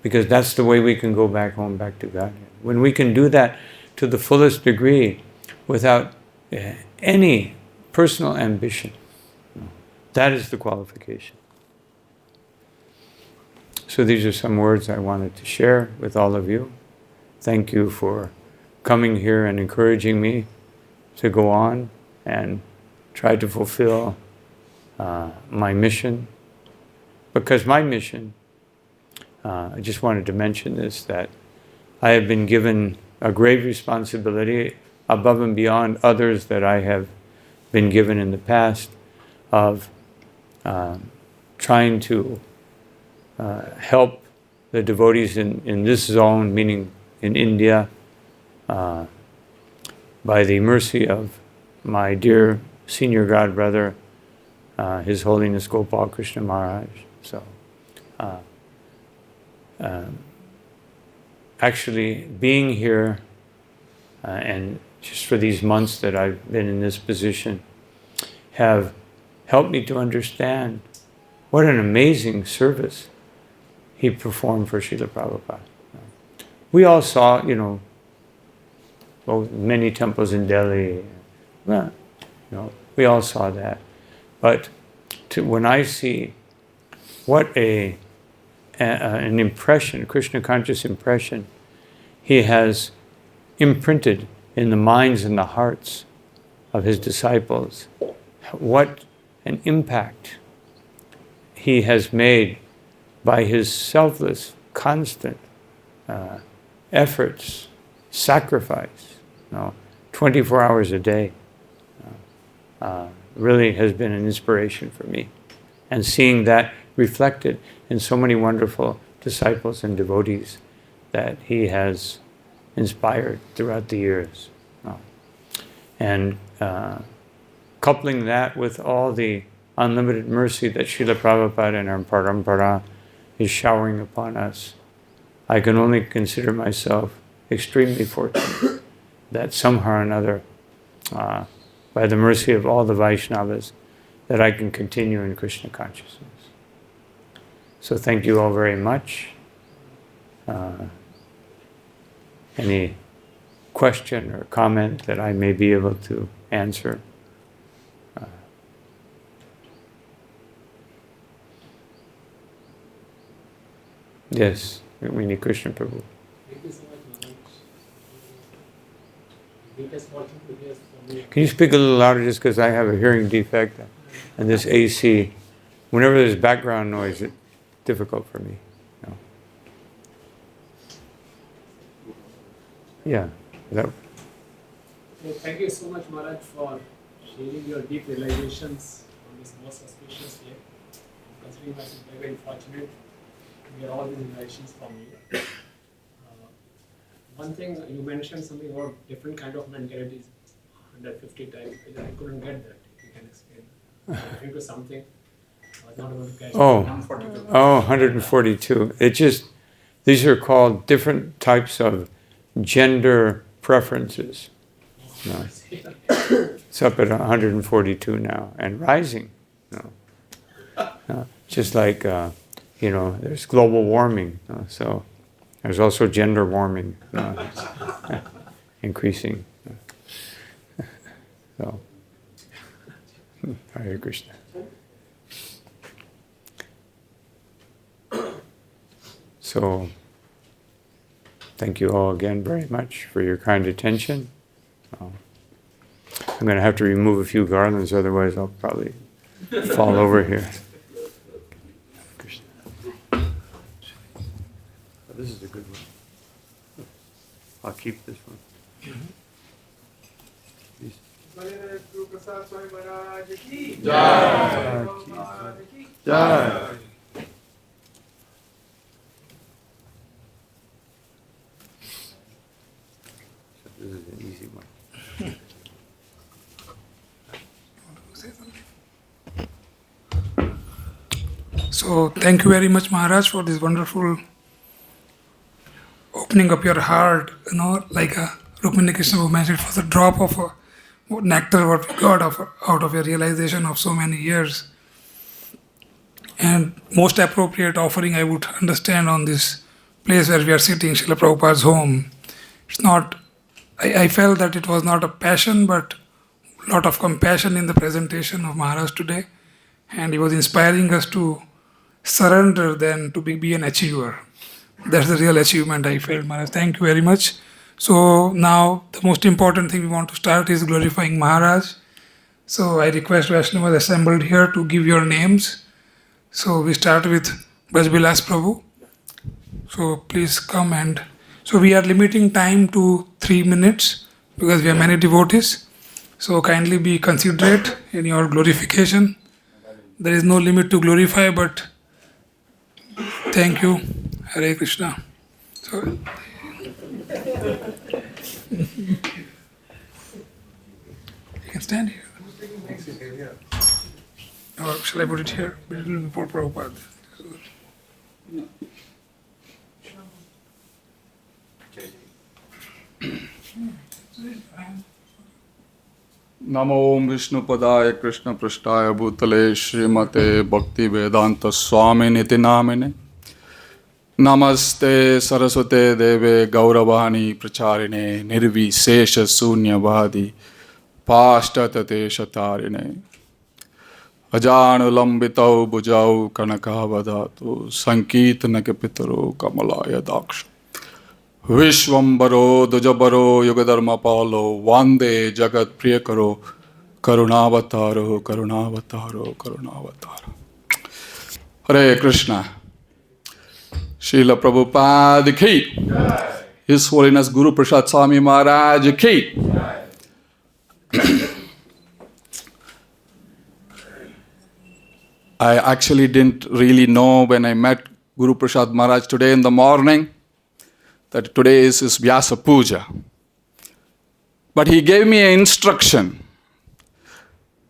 Because that's the way we can go back home, back to Godhead. When we can do that to the fullest degree without any personal ambition, that is the qualification. So these are some words I wanted to share with all of you. Thank you for coming here and encouraging me to go on and try to fulfill my mission. Because my mission, I just wanted to mention this, that I have been given a grave responsibility above and beyond others that I have been given in the past of trying to help the devotees in this zone, meaning in India, by the mercy of my dear senior godbrother, His Holiness Gopal Krishna Maharaj. So, actually being here and just for these months that I've been in this position have helped me to understand what an amazing service he performed for Srila Prabhupada. We all saw, many temples in Delhi. Well, we all saw that. But when I see what an impression, a Krishna conscious impression, he has imprinted in the minds and the hearts of his disciples, what an impact he has made by his selfless, constant efforts, sacrifice, 24 hours a day, really has been an inspiration for me. And seeing that reflected in so many wonderful disciples and devotees that he has inspired throughout the years. And coupling that with all the unlimited mercy that Srila Prabhupada and our Parampara is showering upon us, I can only consider myself extremely fortunate that somehow or another, by the mercy of all the Vaishnavas, that I can continue in Krishna consciousness. So thank you all very much. Any question or comment that I may be able to answer? Yes, we need Krishna Prabhu. Thank you so much, Maharaj. Greatest fortune to hear from you. Can you speak a little louder just because I have a hearing defect and this AC, whenever there's background noise, it's difficult for me. No. Yeah. That, So thank you so much, Maharaj, for sharing your deep realizations on this most auspicious day. Considering myself very, very fortunate to hear all these realizations from you. One thing, you mentioned something about different kind of mentalities 150 times. I couldn't get that. If you can explain. Referring to something, I was not able to catch. oh, 142. It just, these are called different types of gender preferences. No. It's up at 142 now and rising. No. Just like, there's global warming. So there's also gender warming increasing. So, Hare Krishna. So, thank you all again very much for your kind attention. I'm going to have to remove a few garlands, otherwise I'll probably fall over here. Krishna. This is a good one. I'll keep this one. Prasad Swami Maharaj ki Jai. Jai. This is an easy one. So thank you very much, Maharaj, for this wonderful opening up your heart, like Rukmini Krishna who mentioned, for the drop of nectar what we got out of your realization of so many years. And most appropriate offering I would understand on this place where we are sitting, Srila Prabhupada's home. It's not, I felt that it was not a passion, but a lot of compassion in the presentation of Maharaj today. And he was inspiring us to surrender than to be an achiever. That's the real achievement I felt, Maharaj. Thank you very much. So now the most important thing we want to start is glorifying Maharaj. So I request Vaishnavas assembled here to give your names. So we start with Brajbilas Prabhu. So please come, and so we are limiting time to 3 minutes because we have many devotees. So kindly be considerate in your glorification. There is no limit to glorify, but thank you. Hare Krishna. So, you can stand here. Or shall I put it here? It will be before Prabhupada. नमो विष्णुपदाय कृष्ण पृष्ठाय भूतले श्रीमते भक्ति वेदांत स्वामी निति नामिने नमस्ते सरस्वते देवे गौरवाणी प्रचारिणे निर्विशेष शून्यवादी पाष्टततेशतारिणे अजानुलंबितौ भुजौ कनकावदातु संकीर्तनक पितरो कमलाय दाक्ष विश्वंबरो दुजबरो युगधर्मपालो वंदे जगत प्रिय करो करुणावतारो करुणावतारो करुणावतारो। हरे Krishna. Srila Prabhupada ki, His Holiness Guru Prasad Swami Maharaj ki. I actually didn't really know when I met Guru Prasad Maharaj today in the morning that today is his Vyasa Puja. But he gave me an instruction.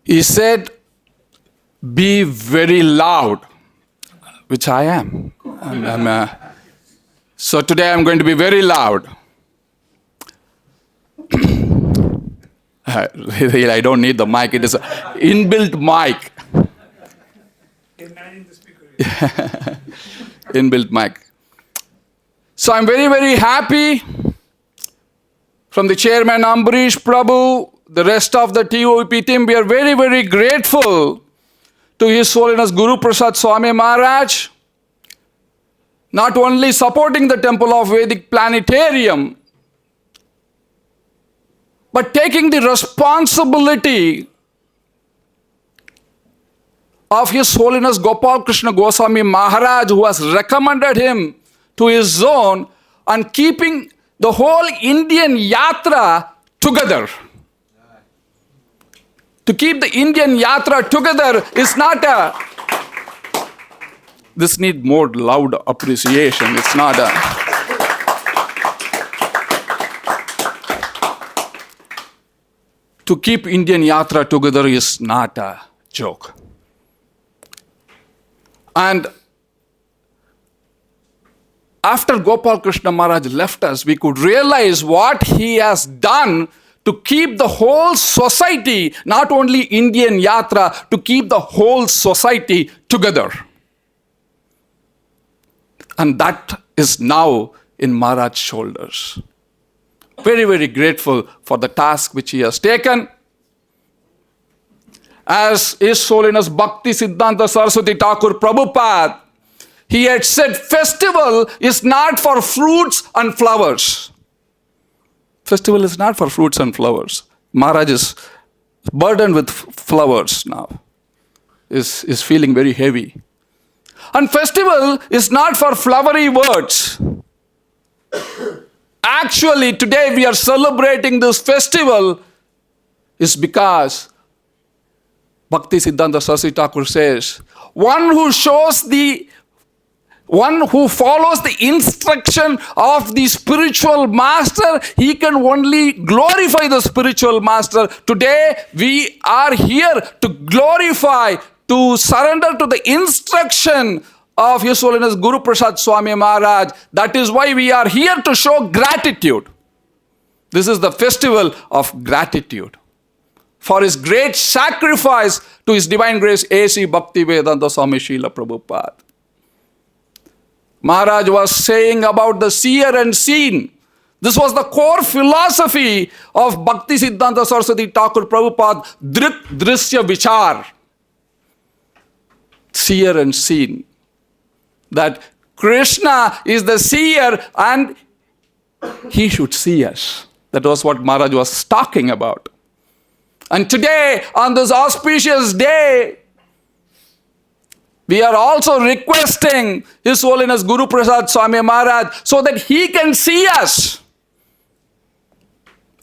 He said, be very loud, which I am. So today I'm going to be very loud. Really, I don't need the mic. It is an inbuilt mic. Inbuilt mic. So I'm very, very happy from the chairman Ambarish Prabhu, the rest of the TOP team. We are very, very grateful to His Holiness Guru Prasad Swami Maharaj, not only supporting the Temple of Vedic Planetarium, but taking the responsibility of His Holiness Gopal Krishna Goswami Maharaj, who has recommended him to his zone, and keeping the whole Indian Yatra together. To keep the Indian Yatra together is not a... This needs more loud appreciation. It's not a... To keep Indian Yatra together is not a joke. And after Gopal Krishna Maharaj left us, we could realize what he has done to keep the whole society, not only Indian Yatra, to keep the whole society together. And that is now in Maharaj's shoulders. Very, very grateful for the task which he has taken. As His Holiness Bhakti Siddhanta Saraswati Thakur Prabhupada, he had said, festival is not for fruits and flowers. Festival is not for fruits and flowers. Maharaj is burdened with flowers now. Is feeling very heavy. And festival is not for flowery words. Actually, today we are celebrating this festival is because Bhakti Siddhanta Saraswati Thakur says, one who follows the instruction of the spiritual master, he can only glorify the spiritual master. Today we are here to glorify, to surrender to the instruction of His Holiness Guru Prasad Swami Maharaj. That is why we are here to show gratitude. This is the festival of gratitude for his great sacrifice to His Divine Grace A.C. Bhaktivedanta Swami Srila Prabhupada. Maharaj was saying about the seer and seen. This was the core philosophy of Bhakti Siddhanta Saraswati Thakur Prabhupada, Drik Drishya Vichar. Seer and seen. That Krishna is the seer and He should see us. That was what Maharaj was talking about. And today, on this auspicious day, we are also requesting His Holiness Guru Prasad Swami Maharaj so that he can see us.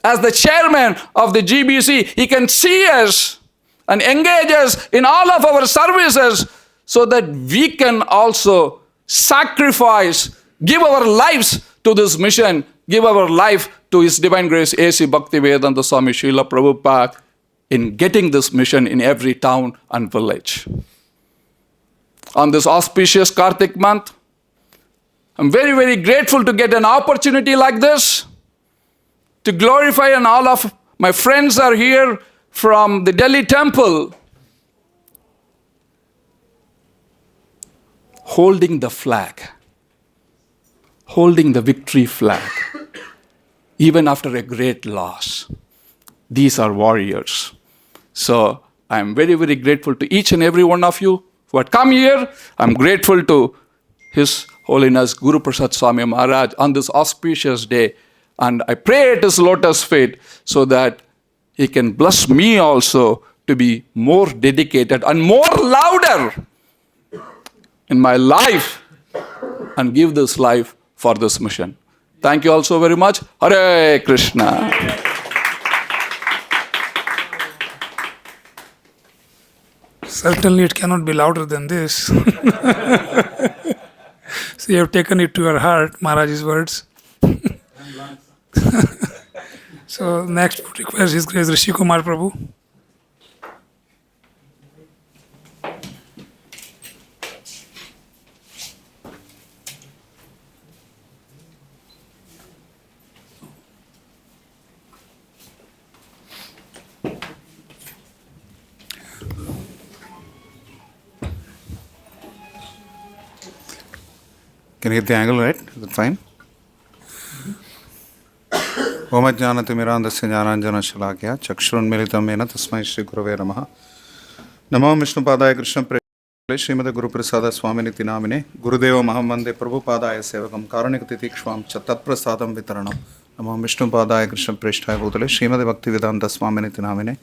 As the chairman of the GBC, he can see us and engage us in all of our services so that we can also sacrifice, give our lives to this mission, give our life to His Divine Grace A.C. Bhaktivedanta Swami Srila Prabhupada in getting this mission in every town and village. On this auspicious Kartik month, I'm very, very grateful to get an opportunity like this to glorify, and all of my friends are here from the Delhi temple, holding the flag, holding the victory flag, even after a great loss. These are warriors. So I'm very, very grateful to each and every one of you who had come here. I'm grateful to His Holiness Guru Prasad Swami Maharaj on this auspicious day. And I pray at His lotus feet so that He can bless me also to be more dedicated and more louder in my life and give this life for this mission. Thank you all so very much. Hare Krishna. Certainly it cannot be louder than this. So you have taken it to your heart, Maharaj's words. So next request His Grace Rishi Kumar Prabhu. Can you get the angle right? Is it fine? Om Ajnanatimirandasya Jnananjana Shalakya Chakshurunmilitam Yena Tasmai Shri Gurave Namaha Namo Vishnu Padaya Krishna Prasad Srimad Guru Prasad Swami Niti Namine Gurudeva Mahamande Prabhupadaya Sevakam Karanika Titikshvam Chatat Prasadam Vitaranam Namo Vishnu Padaya Krishna Prasthaya Bhutale Srimad Bhakti-Vedanta Swami Niti Namine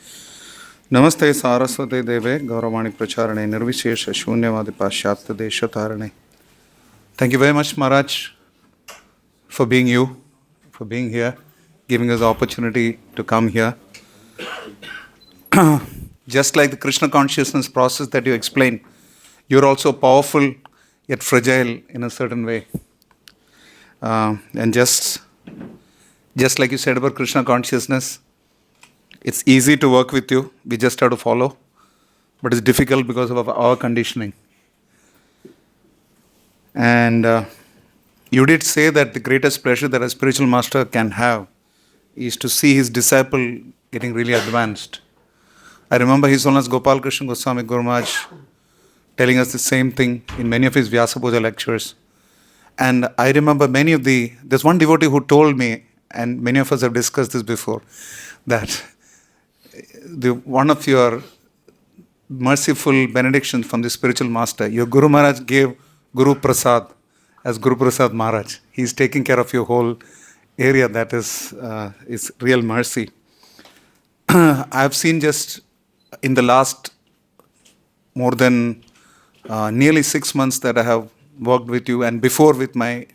Namaste Saraswate Deve Gauravani Pracharane Nirvishesha Shunyavadi Pashyapta Desha Tarane. Thank you very much, Maharaj, for being you, for being here, giving us the opportunity to come here. Just like the Krishna consciousness process that you explained, you're also powerful yet fragile in a certain way. And just like you said about Krishna consciousness, it's easy to work with you. We just have to follow. But it's difficult because of our conditioning. And you did say that the greatest pleasure that a spiritual master can have is to see his disciple getting really advanced. I remember His Holiness Gopal Krishna Goswami Guru Maharaj telling us the same thing in many of his Vyasa Puja lectures. And I remember there's one devotee who told me, and many of us have discussed this before, that one of your merciful benedictions from the spiritual master, your Guru Maharaj gave Guru Prasad as Guru Prasad Maharaj. He's taking care of your whole area. That is real mercy. I've seen just in the last more than nearly 6 months that I have worked with you, and before with my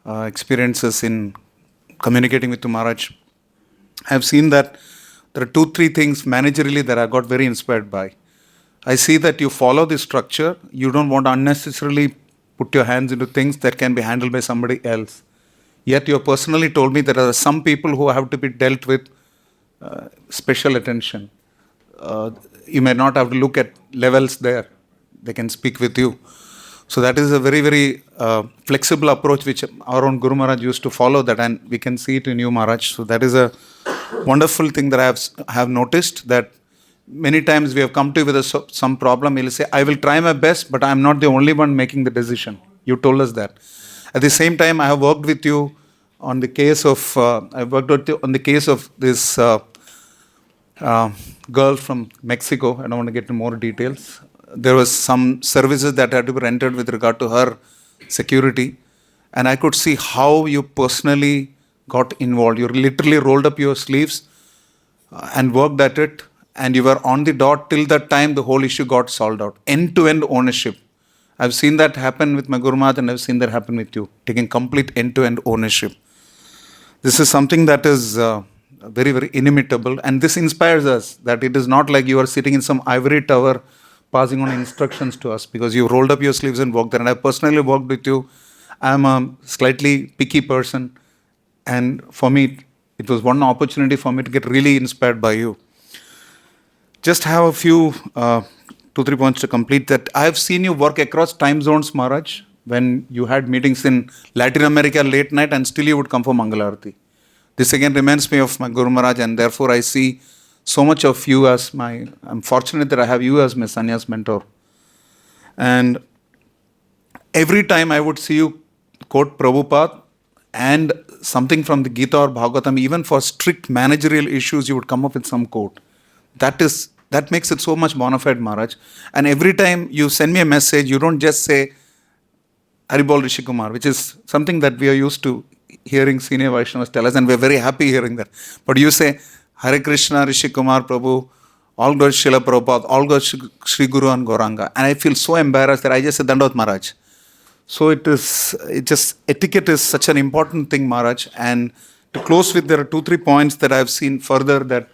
experiences in communicating with you, Maharaj, I've seen that there are 2-3 things managerially that I got very inspired by. I see that you follow the structure. You don't want to unnecessarily put your hands into things that can be handled by somebody else. Yet you personally told me that there are some people who have to be dealt with special attention. You may not have to look at levels there. They can speak with you. So that is a very, very flexible approach which our own Guru Maharaj used to follow that, and we can see it in you, Maharaj. So that is a wonderful thing that I have noticed, that many times we have come to you with some problem. You'll say, I will try my best, but I am not the only one making the decision. You told us that. At the same time, I have worked with you on the case of, this girl from Mexico. I don't want to get into more details. There was some services that had to be rendered with regard to her security. And I could see how you personally got involved. You literally rolled up your sleeves and worked at it. And you were on the dot till that time the whole issue got solved out. End-to-end ownership. I've seen that happen with my Guru Maharaj, and I've seen that happen with you. Taking complete end-to-end ownership. This is something that is very, very inimitable. And this inspires us, that it is not like you are sitting in some ivory tower passing on instructions to us, because you rolled up your sleeves and worked there. And I personally worked with you. I'm a slightly picky person. And for me, it was one opportunity for me to get really inspired by you. Just have a few 2-3 points to complete that. I have seen you work across time zones, Maharaj, when you had meetings in Latin America late night, and still you would come for Mangalarati. This again reminds me of my Guru Maharaj, and therefore I see so much of you as I'm fortunate that I have you as my sannyas mentor. And every time I would see you quote Prabhupada and something from the Gita or Bhagavatam, even for strict managerial issues, you would come up with some quote. That makes it so much bona fide, Maharaj. And every time you send me a message, you don't just say Haribol Rishi Kumar, which is something that we are used to hearing senior Vaishnavas tell us, and we're very happy hearing that. But you say Hare Krishna, Rishi Kumar Prabhu, all God Srila Prabhupada, all God Sri Guru and Gauranga. And I feel so embarrassed that I just said Dandavata Maharaj. So etiquette is such an important thing, Maharaj. And to close with, there are 2-3 points that I have seen further, that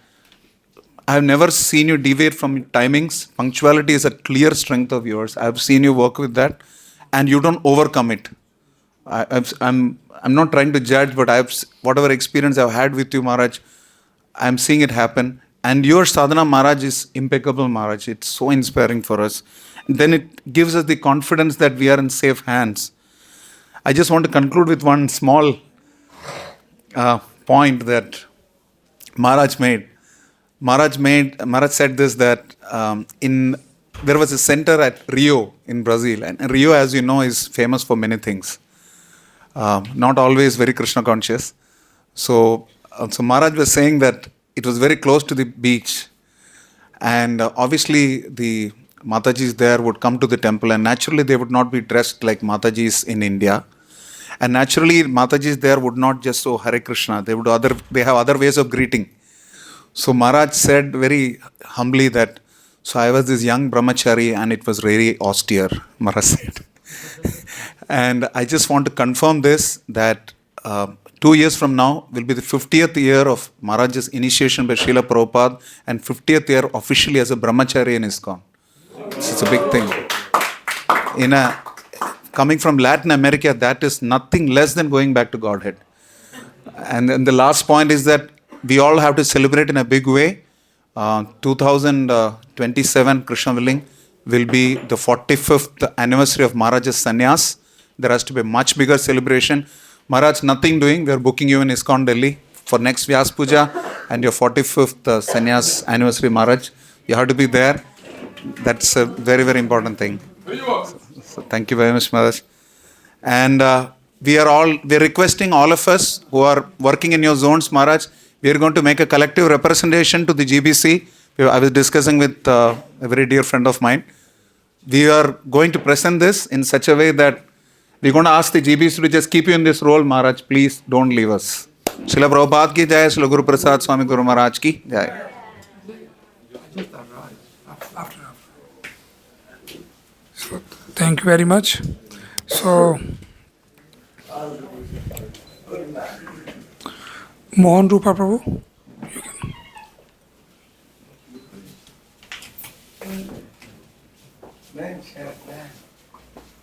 I have never seen you deviate from timings. Punctuality is a clear strength of yours. I have seen you work with that, and you don't overcome it. I'm not trying to judge, but whatever experience I've had with you, Maharaj, I'm seeing it happen. And your sadhana, Maharaj, is impeccable, Maharaj. It's so inspiring for us. And then it gives us the confidence that we are in safe hands. I just want to conclude with one small point that Maharaj made. Maharaj said this, that there was a center at Rio in Brazil. And Rio, as you know, is famous for many things. not always very Krishna conscious. So Maharaj was saying that it was very close to the beach, and obviously the Matajis there would come to the temple, and naturally they would not be dressed like Matajis in India. And naturally, Matajis there would not just so Hare Krishna. They have other ways of greeting. So Maharaj said very humbly that, so I was this young brahmachari and it was very austere, Maharaj said. And I just want to confirm this, that 2 years from now will be the 50th year of Maharaj's initiation by Srila Prabhupada and 50th year officially as a brahmachari in ISKCON. It's a big thing. Coming from Latin America, that is nothing less than going back to Godhead. And then the last point is that we all have to celebrate in a big way. 2027, Krishna willing, will be the 45th anniversary of Maharaj's sannyas. There has to be a much bigger celebration. Maharaj, nothing doing. We are booking you in ISKCON Delhi for next Vyasa Puja and your 45th sannyas anniversary, Maharaj. You have to be there. That's a very, very important thing. So thank you very much, Maharaj. And we are requesting all of us who are working in your zones, Maharaj, we are going to make a collective representation to the GBC. I was discussing with a very dear friend of mine. We are going to present this in such a way that we're going to ask the GBC to just keep you in this role, Maharaj. Please don't leave us. Srila Prabhupada ki jai, Srila Guru Prasad Swami Guru Maharaj ki jai. So, thank you very much. So, Mohan Rupa Prabhu,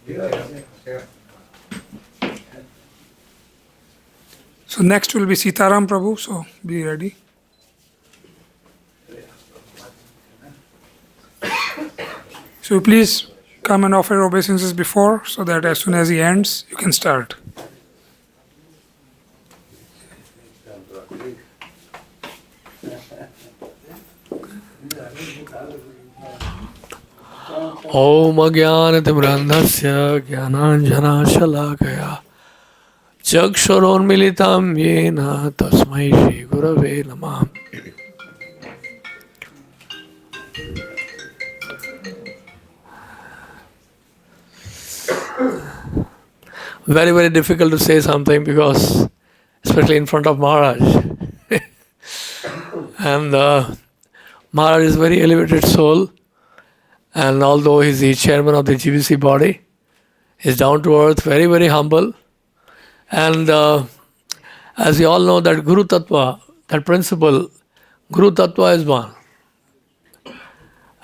you can. So next will be Sitaram Prabhu, so be ready. So please come and offer obeisances before, so that as soon as he ends, you can start. Om Ajnanatimirandhasya Jnananjanashalakaya Chakshuronmilitam Yena Tasmai Shri Gurave Namah. Very, very difficult to say something because, especially in front of Maharaj. And Maharaj is a very elevated soul. And although he is the chairman of the GBC body, he is down to earth, very, very humble. And as we all know, that Guru Tattva, that principle, Guru Tattva is one.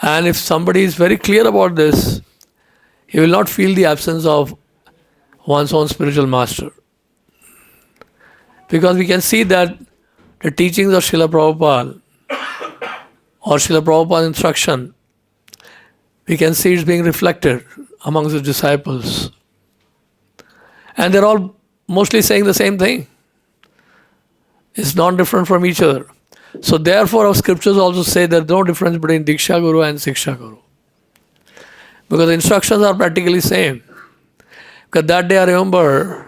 And if somebody is very clear about this, he will not feel the absence of one's own spiritual master. Because we can see that the teachings of Srila Prabhupada or Srila Prabhupada's instruction, we can see it's being reflected amongst the disciples. And they're all mostly saying the same thing. It's not different from each other. So therefore our scriptures also say there's no difference between Diksha Guru and Siksha Guru. Because the instructions are practically same. Because that day I remember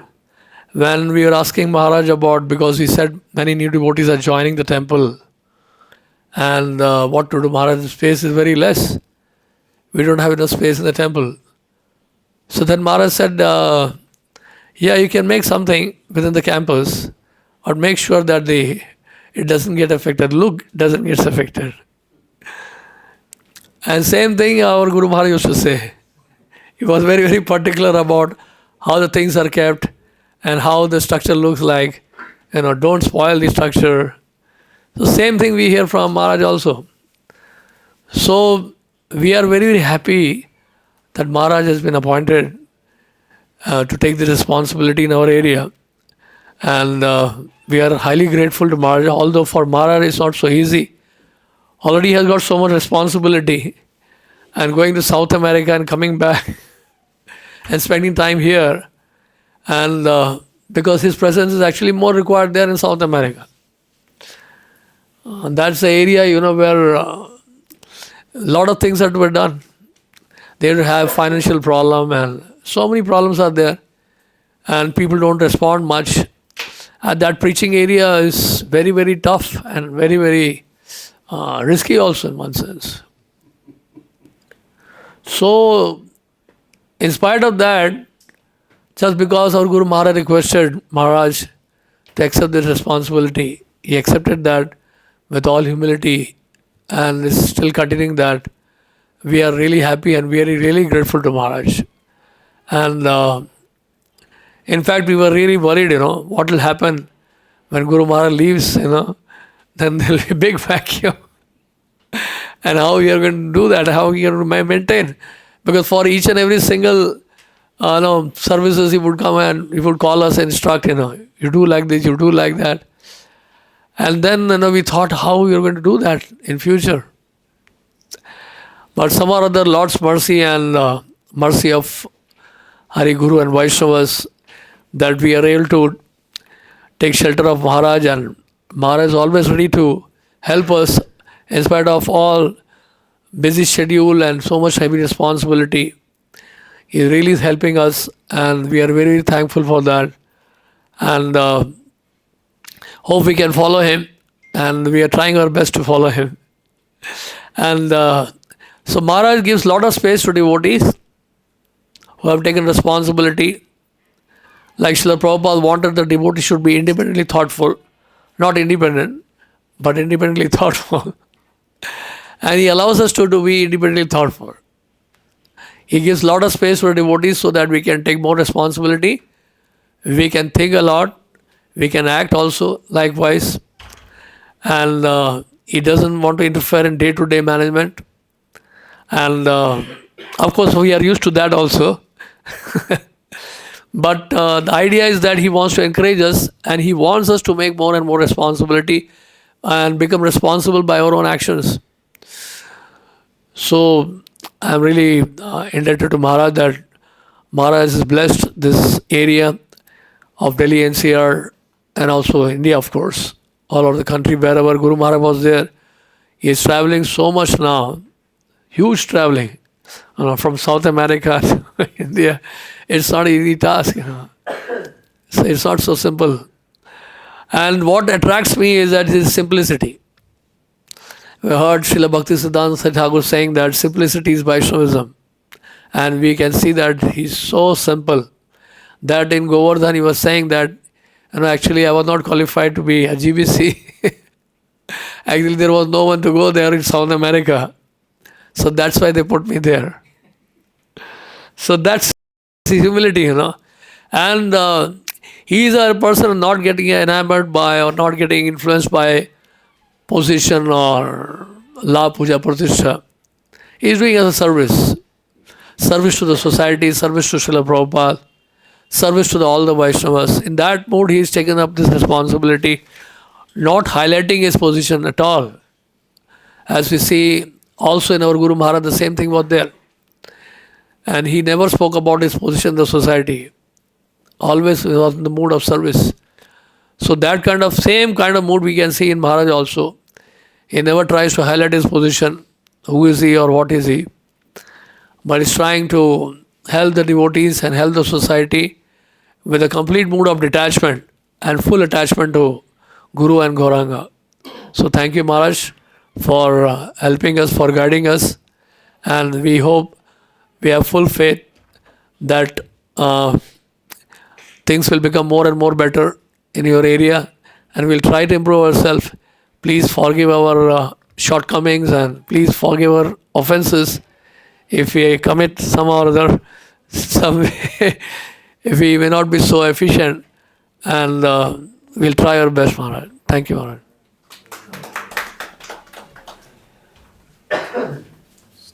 when we were asking Maharaj about, because he said many new devotees are joining the temple and what to do, Maharaj's space is very less. We don't have enough space in the temple. So then Maharaj said, yeah, you can make something within the campus, or make sure that it doesn't get affected. Look, doesn't get affected. And same thing our Guru Maharaj used to say. He was very, very particular about how the things are kept and how the structure looks like. Don't spoil the structure. So same thing we hear from Maharaj also. So we are very, very happy that Maharaj has been appointed to take the responsibility in our area. And we are highly grateful to Maharaj, although for Maharaj it's not so easy. Already he has got so much responsibility, and going to South America and coming back and spending time here, and because his presence is actually more required there in South America. That's the area, where a lot of things are to be done. They have financial problem and so many problems are there. and people don't respond much. And that preaching area is very, very tough and very, very risky also in one sense. So, in spite of that, just because our Guru Maharaj requested Maharaj to accept this responsibility, he accepted that with all humility and is still continuing that. We are really happy and very, really grateful to Maharaj. And in fact, we were really worried, what will happen when Guru Maharaj leaves, then there will be a big vacuum. And how we are going to do that, how we are going to maintain. Because for each and every single services, he would come and he would call us and instruct, you do like this, you do like that. And then we thought how we are going to do that in future. But some or other Lord's mercy and mercy of Hari Guru and Vaishnavas that we are able to take shelter of Maharaj, and Maharaj is always ready to help us in spite of all busy schedule and so much heavy responsibility. He really is helping us and we are very, very thankful for that. And hope we can follow him, and we are trying our best to follow him. And so Maharaj gives lot of space to devotees who have taken responsibility. Like Srila Prabhupada wanted the devotee should be independently thoughtful, not independent, but independently thoughtful. And he allows us to be independently thoughtful. He gives lot of space for devotees so that we can take more responsibility. We can think a lot. We can act also likewise. And he doesn't want to interfere in day-to-day management. And of course, we are used to that also. But the idea is that he wants to encourage us, and he wants us to make more and more responsibility and become responsible by our own actions. So I'm really indebted to Maharaj that Maharaj has blessed this area of Delhi NCR and also India, of course, all over the country, wherever Guru Maharaj was there. He is traveling so much now, huge traveling, from South America to India. It's not an easy task, So it's not so simple. And what attracts me is that his simplicity. We heard Srila Bhaktisiddhanta Saraswati Thakur saying that simplicity is Vaishnavism. And we can see that he's so simple. That in Govardhan he was saying that, actually I was not qualified to be a GBC. Actually there was no one to go there in South America. So that's why they put me there. So that's humility, And he is a person not getting enamored by or not getting influenced by position or la puja pratishtha. He is doing as a service. Service to the society, service to Srila Prabhupada, service to all the Vaishnavas. In that mode he has taken up this responsibility, not highlighting his position at all. As we see also in our Guru Maharaj, the same thing was there. And he never spoke about his position in the society. Always he was in the mood of service. So that same kind of mood we can see in Maharaj also. He never tries to highlight his position, who is he or what is he. But he's trying to help the devotees and help the society with a complete mood of detachment and full attachment to Guru and Gauranga. So thank you, Maharaj, for helping us, for guiding us. And we hope, we have full faith that things will become more and more better in your area, and we'll try to improve ourselves. Please forgive our shortcomings and please forgive our offenses if we commit some or other, if we may not be so efficient, and we'll try our best, Maharaj. Thank you, Maharaj.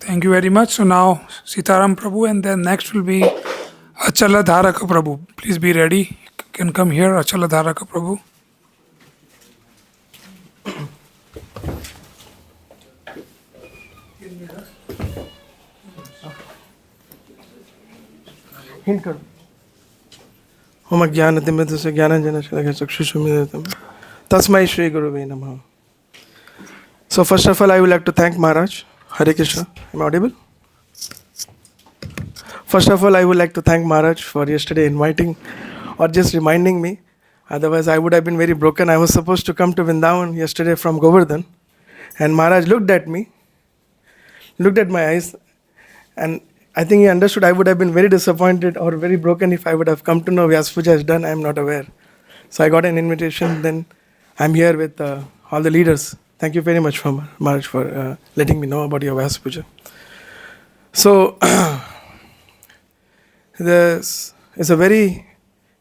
Thank you very much. So now Sitaram Prabhu, and then next will be Achala Dharaka Prabhu. Please be ready. You can come here, Achala Dharaka Prabhu. Hint करो हम ज्ञानतिमितस्य ज्ञानांजनशलाकया चक्षुषुमिलितं तस्मै श्री गुरुवे नमः. So first of all, I would like to thank Maharaj. Hare Krishna. Am I audible? First of all, I would like to thank Maharaj for yesterday inviting or just reminding me. Otherwise, I would have been very broken. I was supposed to come to Vrindavan yesterday from Govardhan, and Maharaj looked at me, looked at my eyes, and I think he understood I would have been very disappointed or very broken if I would have come to know Vyasa Puja is done. I am not aware. So I got an invitation. Then I'm here with all the leaders. Thank you very much, Maharaj, for letting me know about your Vyasa Puja. So this is a very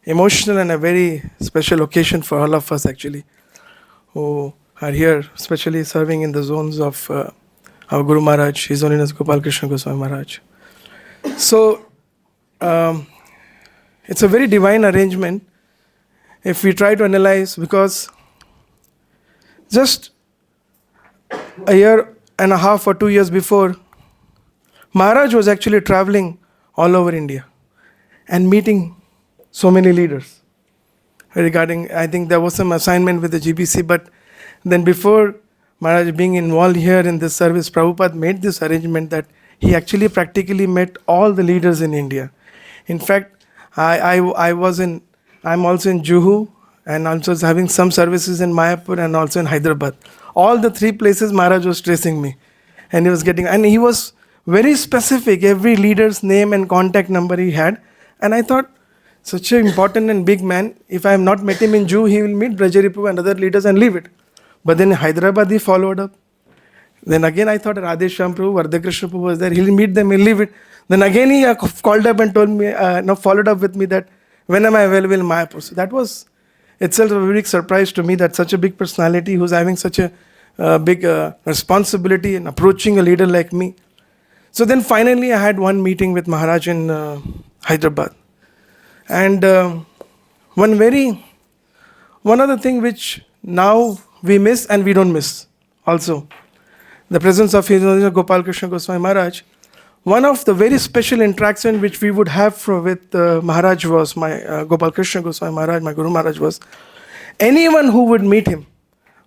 emotional and a very special occasion for all of us actually, who are here, especially serving in the zones of our Guru Maharaj, His Holiness Gopal Krishna Goswami Maharaj. So it's a very divine arrangement if we try to analyze, because just a year and a half or 2 years before, Maharaj was actually traveling all over India and meeting so many leaders regarding, I think there was some assignment with the GBC, but then before Maharaj being involved here in this service, Prabhupada made this arrangement that he actually practically met all the leaders in India. In fact, I'm also in Juhu, and also having some services in Mayapur and also in Hyderabad. All the three places Maharaj was tracing me, and he was very specific, every leader's name and contact number he had. And I thought, such an important and big man, if I have not met him in Juhu, he will meet Brajaripu and other leaders and leave it. But then in Hyderabad he followed up. Then again I thought Radhesham Prabhu, Vardhakrishna Prabhu was there, he'll meet them, he'll leave it. Then again he called up and told me, followed up with me that when am I available in Mayapur. So that was itself a very big surprise to me, that such a big personality who's having such a big responsibility in approaching a leader like me. So then finally I had one meeting with Maharaj in Hyderabad. And one other thing which now we miss and we don't miss also, the presence of His Holiness Gopal Krishna Goswami Maharaj. One of the very special interaction which we would have with Maharaj was, my Gopal Krishna Goswami Maharaj, my Guru Maharaj was, anyone who would meet him,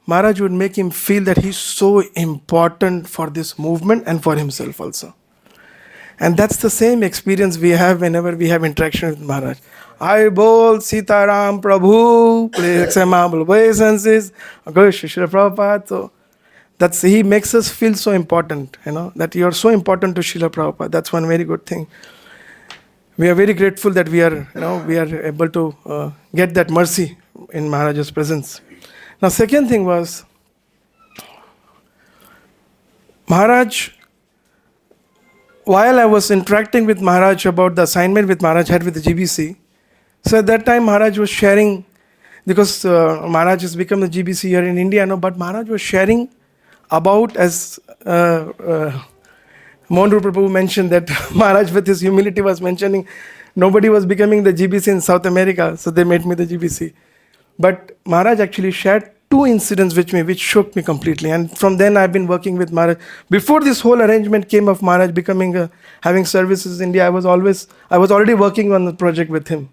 Maharaj would make him feel that he's so important for this movement and for himself also. And that's the same experience we have whenever we have interaction with Maharaj. I bol Sitaram Prabhu, please obeisances, Shri Prabhupada. So he makes us feel so important, that you are so important to Srila Prabhupada. That's one very good thing. We are very grateful that we are able to get that mercy in Maharaj's presence. Now, second thing was, Maharaj, while I was interacting with Maharaj about the assignment with Maharaj had with the GBC, so at that time Maharaj was sharing, because Maharaj has become the GBC here in India, but Maharaj was sharing about, as Mohan Rupa Prabhu mentioned, that Maharaj with his humility was mentioning nobody was becoming the GBC in South America, so they made me the GBC. But Maharaj actually shared two incidents which shook me completely. And from then I've been working with Maharaj. Before this whole arrangement came of Maharaj having services in India, I was already working on the project with him.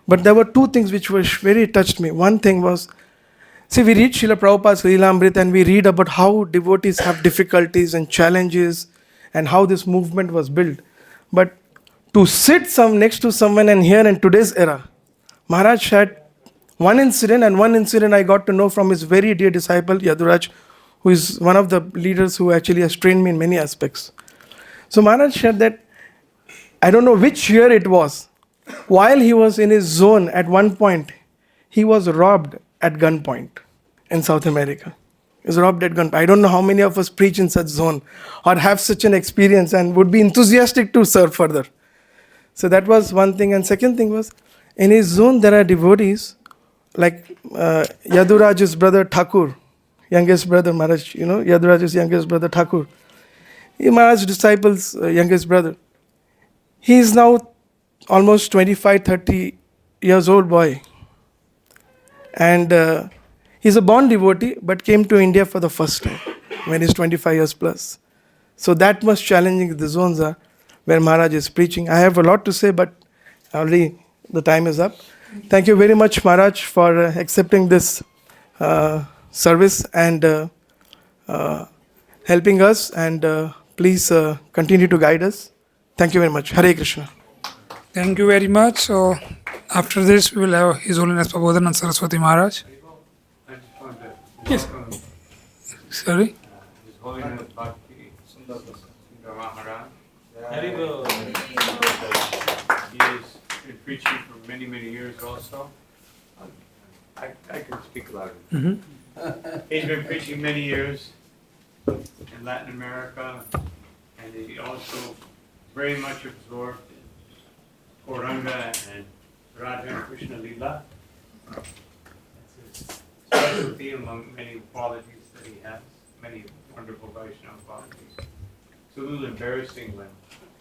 But there were two things which very touched me. One thing was, see, we read Srila Prabhupada's Leelamrita and we read about how devotees have difficulties and challenges and how this movement was built. But to sit next to someone and hear in today's era, Maharaj shared one incident I got to know from his very dear disciple Yaduraj, who is one of the leaders who actually has trained me in many aspects. So Maharaj shared that, I don't know which year it was, while he was in his zone at one point, he was robbed at gunpoint in South America. He was robbed at gunpoint. I don't know how many of us preach in such zone or have such an experience and would be enthusiastic to serve further. So that was one thing. And second thing was, in his zone there are devotees like Yaduraj's brother Thakur, youngest brother Maharaj, Yaduraj's youngest brother Thakur. Maharaj's disciple's youngest brother. He is now almost 25-30 years old boy. And he's a born devotee but came to India for the first time when he's 25 years plus. So that much challenging the zones are where Maharaj is preaching. I have a lot to say, but already the time is up. Thank you very much, Maharaj, for accepting this service and helping us. And please continue to guide us. Thank you very much. Hare Krishna. Thank you very much. So After this, we will have His Holiness Prabodhanand Saraswati Maharaj. I just wanted to Yes. welcome Sorry? His Holiness Bhakti Sundar Maharaj. He has been preaching for many, many years also. I can speak louder. He's been preaching many years in Latin America, and he also very much absorbed in Gauranga and Radha and Krishna Lila. That's his specialty among many qualities that he has, many wonderful Vaishnava qualities. It's a little embarrassing when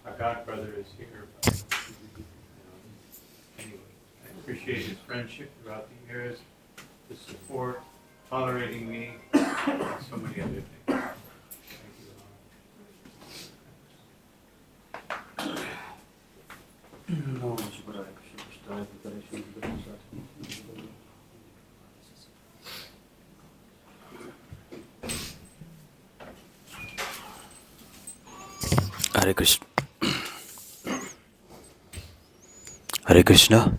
a godbrother is here. But, anyway, I appreciate his friendship throughout the years, his support, tolerating me, and so many other things. Thank you. Hare Krishna. Hare Krishna.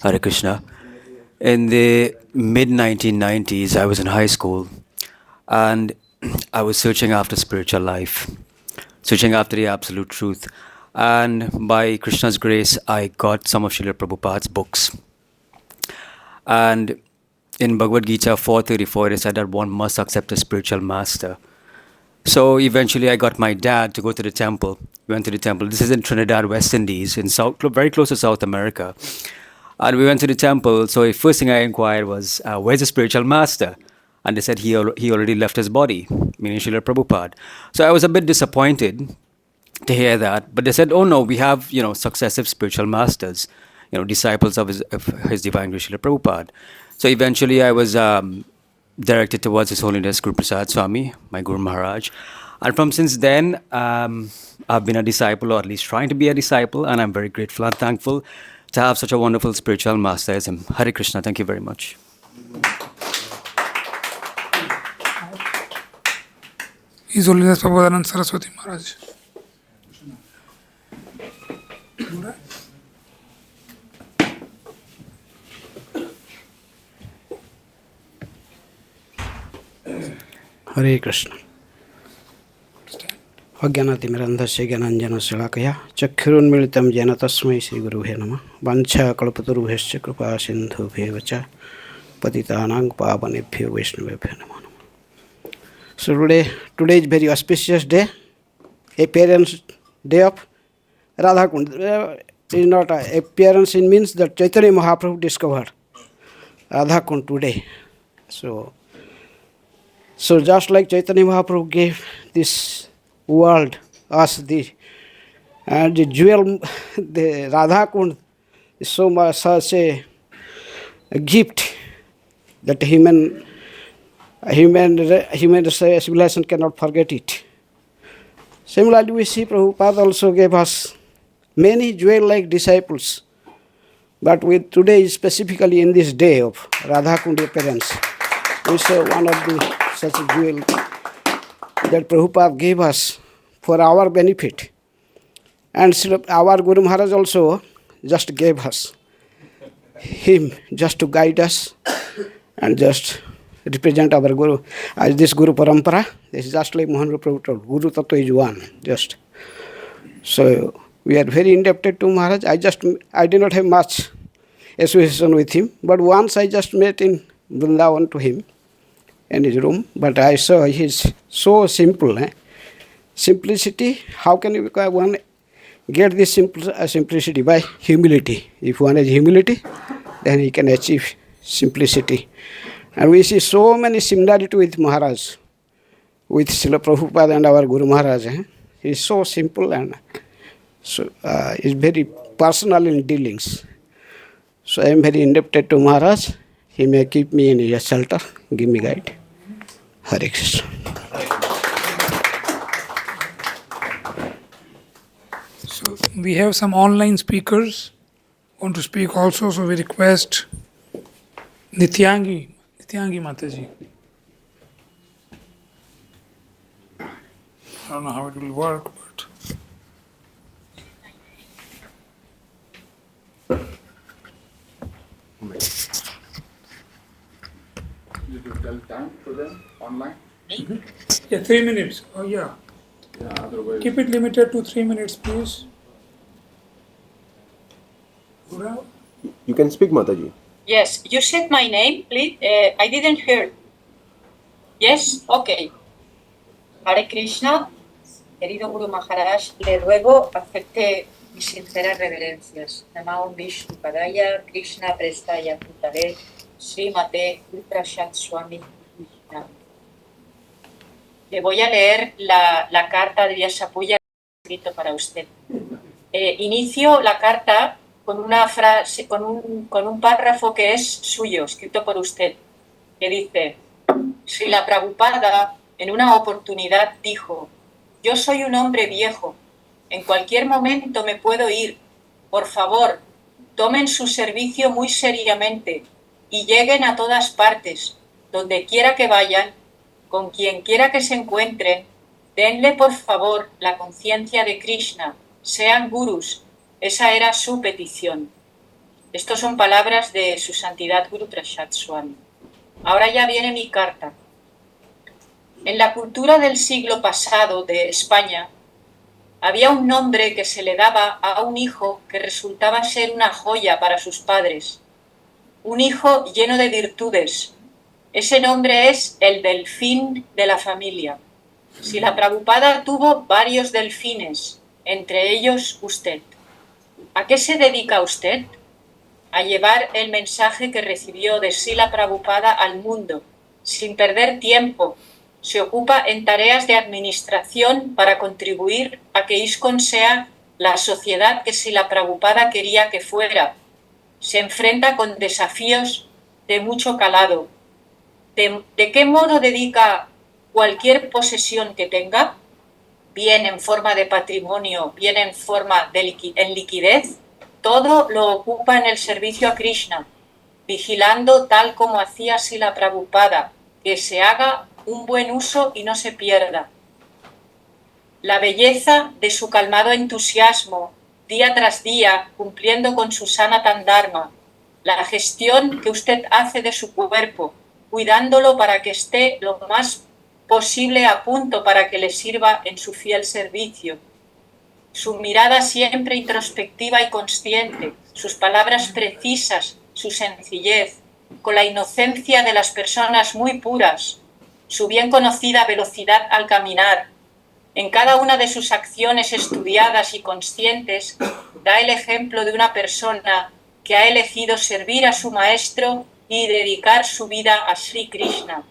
Hare Krishna. In the mid 1990s, I was in high school and I was searching after spiritual life, searching after the absolute truth. And by Krishna's grace, I got some of Srila Prabhupada's books. And in Bhagavad-Gita 4:34, it said that one must accept a spiritual master. So eventually I got my dad to go to the temple. We went to the temple. This is in Trinidad, West Indies, in very close to South America. And we went to the temple. So the first thing I inquired was, where's the spiritual master? And they said he already left his body, meaning Srila Prabhupada. So I was a bit disappointed to hear that. But they said, oh no, we have, successive spiritual masters, disciples of his Divine Grace Srila Prabhupada. So eventually I was directed towards His Holiness Guru Prasad Swami, my Guru Maharaj. And from since then, I've been a disciple, or at least trying to be a disciple, and I'm very grateful and thankful to have such a wonderful spiritual master as him. Hare Krishna, thank you very much. His Holiness Prabodhanand Saraswati Maharaj. हरे कृष्ण अज्ञानातिमिरन्धस्य ज्ञानाञ्जनशलाकया चक्षुरुन्मीलितं येन तस्मै श्रीगुरुवे नमः वाञ्छाकल्पतरुभ्यश्च कृपा सिन्धुभ्येव च पतितानां पावनेभ्यो वैष्णवेभ्यो नमो नमः. So today is very auspicious day, a parents' day of Radha Kund. It is not a appearance, it means that Chaitanya Mahaprabhu discovered Radha Kund today. So just like Chaitanya Mahaprabhu gave this world, us the jewel, the Radha Kund is so much such a gift that human civilization cannot forget it. Similarly, we see Prabhupada also gave us many jewel-like disciples, but with today, specifically in this day of Radha Kund appearance, we saw one of the such a jewel that Prabhupada gave us for our benefit. And our Guru Maharaj also just gave us him just to guide us and just represent our Guru. As this Guru Parampara, this is just like Mohan Prabhu told, Guru Tattva is one, just. So we are very indebted to Maharaj. I did not have much association with him, but once I just met in Vrindavan to him in his room, but I saw he's so simple. Simplicity, how can one get this simplicity? By humility. If one has humility, then he can achieve simplicity. And we see so many similarity with Maharaj, with Srila Prabhupada and our Guru Maharaj. He's so simple and so is very personal in dealings. So I am very indebted to Maharaj. He may keep me in his shelter, give me guide. Hare Krishna. So we have some online speakers want to speak also, so we request Nityangi Mataji. I don't know how it will work, but Did you tell time to them online? Yeah, 3 minutes. Oh, yeah. Yeah, otherwise. Keep it limited to 3 minutes, please. Guru? You can speak, Mataji. Yes, you said my name, please. I didn't hear. Yes, okay. Hare Krishna, querido Guru Maharaj, le ruego acepte mis sinceras reverencias. Namo Vishnu Padaya, Krishna Prestaya Putale, Srimate Prasad Swami. Le voy a leer la carta de Vyasa Puja escrito para usted. Inicio la carta con una frase, con un párrafo que es suyo, escrito por usted, que dice: Srila Prabhupada en una oportunidad dijo: yo soy un hombre viejo, en cualquier momento me puedo ir. Por favor, tomen su servicio muy seriamente y lleguen a todas partes, donde quiera que vayan, con quien quiera que se encuentren, denle por favor la conciencia de Krishna, sean gurus. Esa era su petición. Estas son palabras de su santidad Guru Prasad Swami. Ahora ya viene mi carta. En la cultura del siglo pasado de España, había un nombre que se le daba a un hijo que resultaba ser una joya para sus padres. Un hijo lleno de virtudes. Ese nombre es el delfín de la familia. Srila Prabhupada tuvo varios delfines, entre ellos usted. ¿A qué se dedica usted? A llevar el mensaje que recibió de Srila Prabhupada al mundo, sin perder tiempo. Se ocupa en tareas de administración para contribuir a que ISKCON sea la sociedad que Srila Prabhupada quería que fuera. Se enfrenta con desafíos de mucho calado. ¿De qué modo dedica cualquier posesión que tenga? Bien en forma de patrimonio, bien en forma de liquidez, todo lo ocupa en el servicio a Krishna, vigilando tal como hacía Srila Prabhupada, que se haga un buen uso y no se pierda. La belleza de su calmado entusiasmo, día tras día, cumpliendo con su Sanatan Dharma, la gestión que usted hace de su cuerpo, cuidándolo para que esté lo más posible a punto para que le sirva en su fiel servicio. Su mirada siempre introspectiva y consciente, sus palabras precisas, su sencillez, con la inocencia de las personas muy puras, su bien conocida velocidad al caminar. En cada una de sus acciones estudiadas y conscientes, da el ejemplo de una persona que ha elegido servir a su maestro y dedicar su vida a Sri Krishna.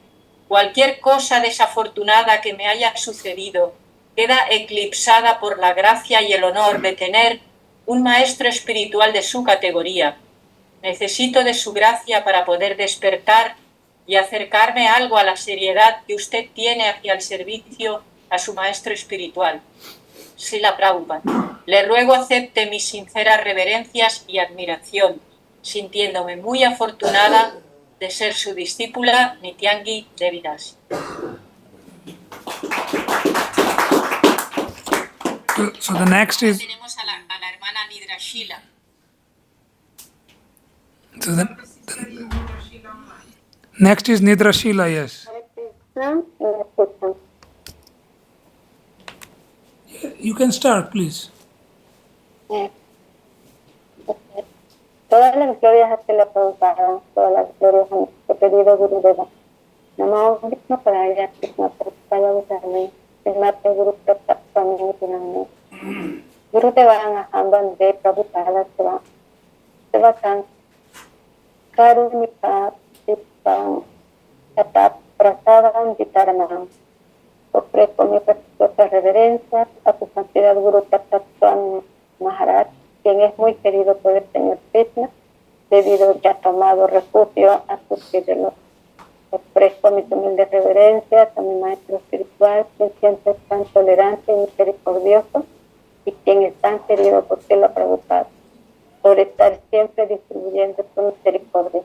Cualquier cosa desafortunada que me haya sucedido queda eclipsada por la gracia y el honor de tener un maestro espiritual de su categoría. Necesito de su gracia para poder despertar y acercarme algo a la seriedad que usted tiene hacia el servicio a su maestro espiritual. Srila Prabhupada, le ruego acepte mis sinceras reverencias y admiración, sintiéndome muy afortunada de ser su discípula Nityangi Devidasi. So the next is. Tenemos a la hermana Nidra Shila. So next is Nidra Shila, yes. You can start, please. Todas las glorias a Srila Prabhupada, todas las glorias a nuestro querido Gurudeva. Namo Vishnu Padaya, Krishna Prasthaya Vishnu, Srimate Guru Prasad Swami Nityananda. Gurudeva Aham Bande Prabhupada Sevakam Karunika Sipam Tatat Prasadam Vitaranam. Ofrezco mis respetuosas reverencias a su santidad Guru Prasad Swami Maharaj, quien es muy querido por el Señor Krishna, debido a que ha tomado refugio a sus pies de los. Ofrezco mis humildes reverencias a mi maestro espiritual, quien siempre es tan tolerante y misericordioso, y quien es tan querido por Srila Prabhupada, por estar siempre distribuyendo su misericordia.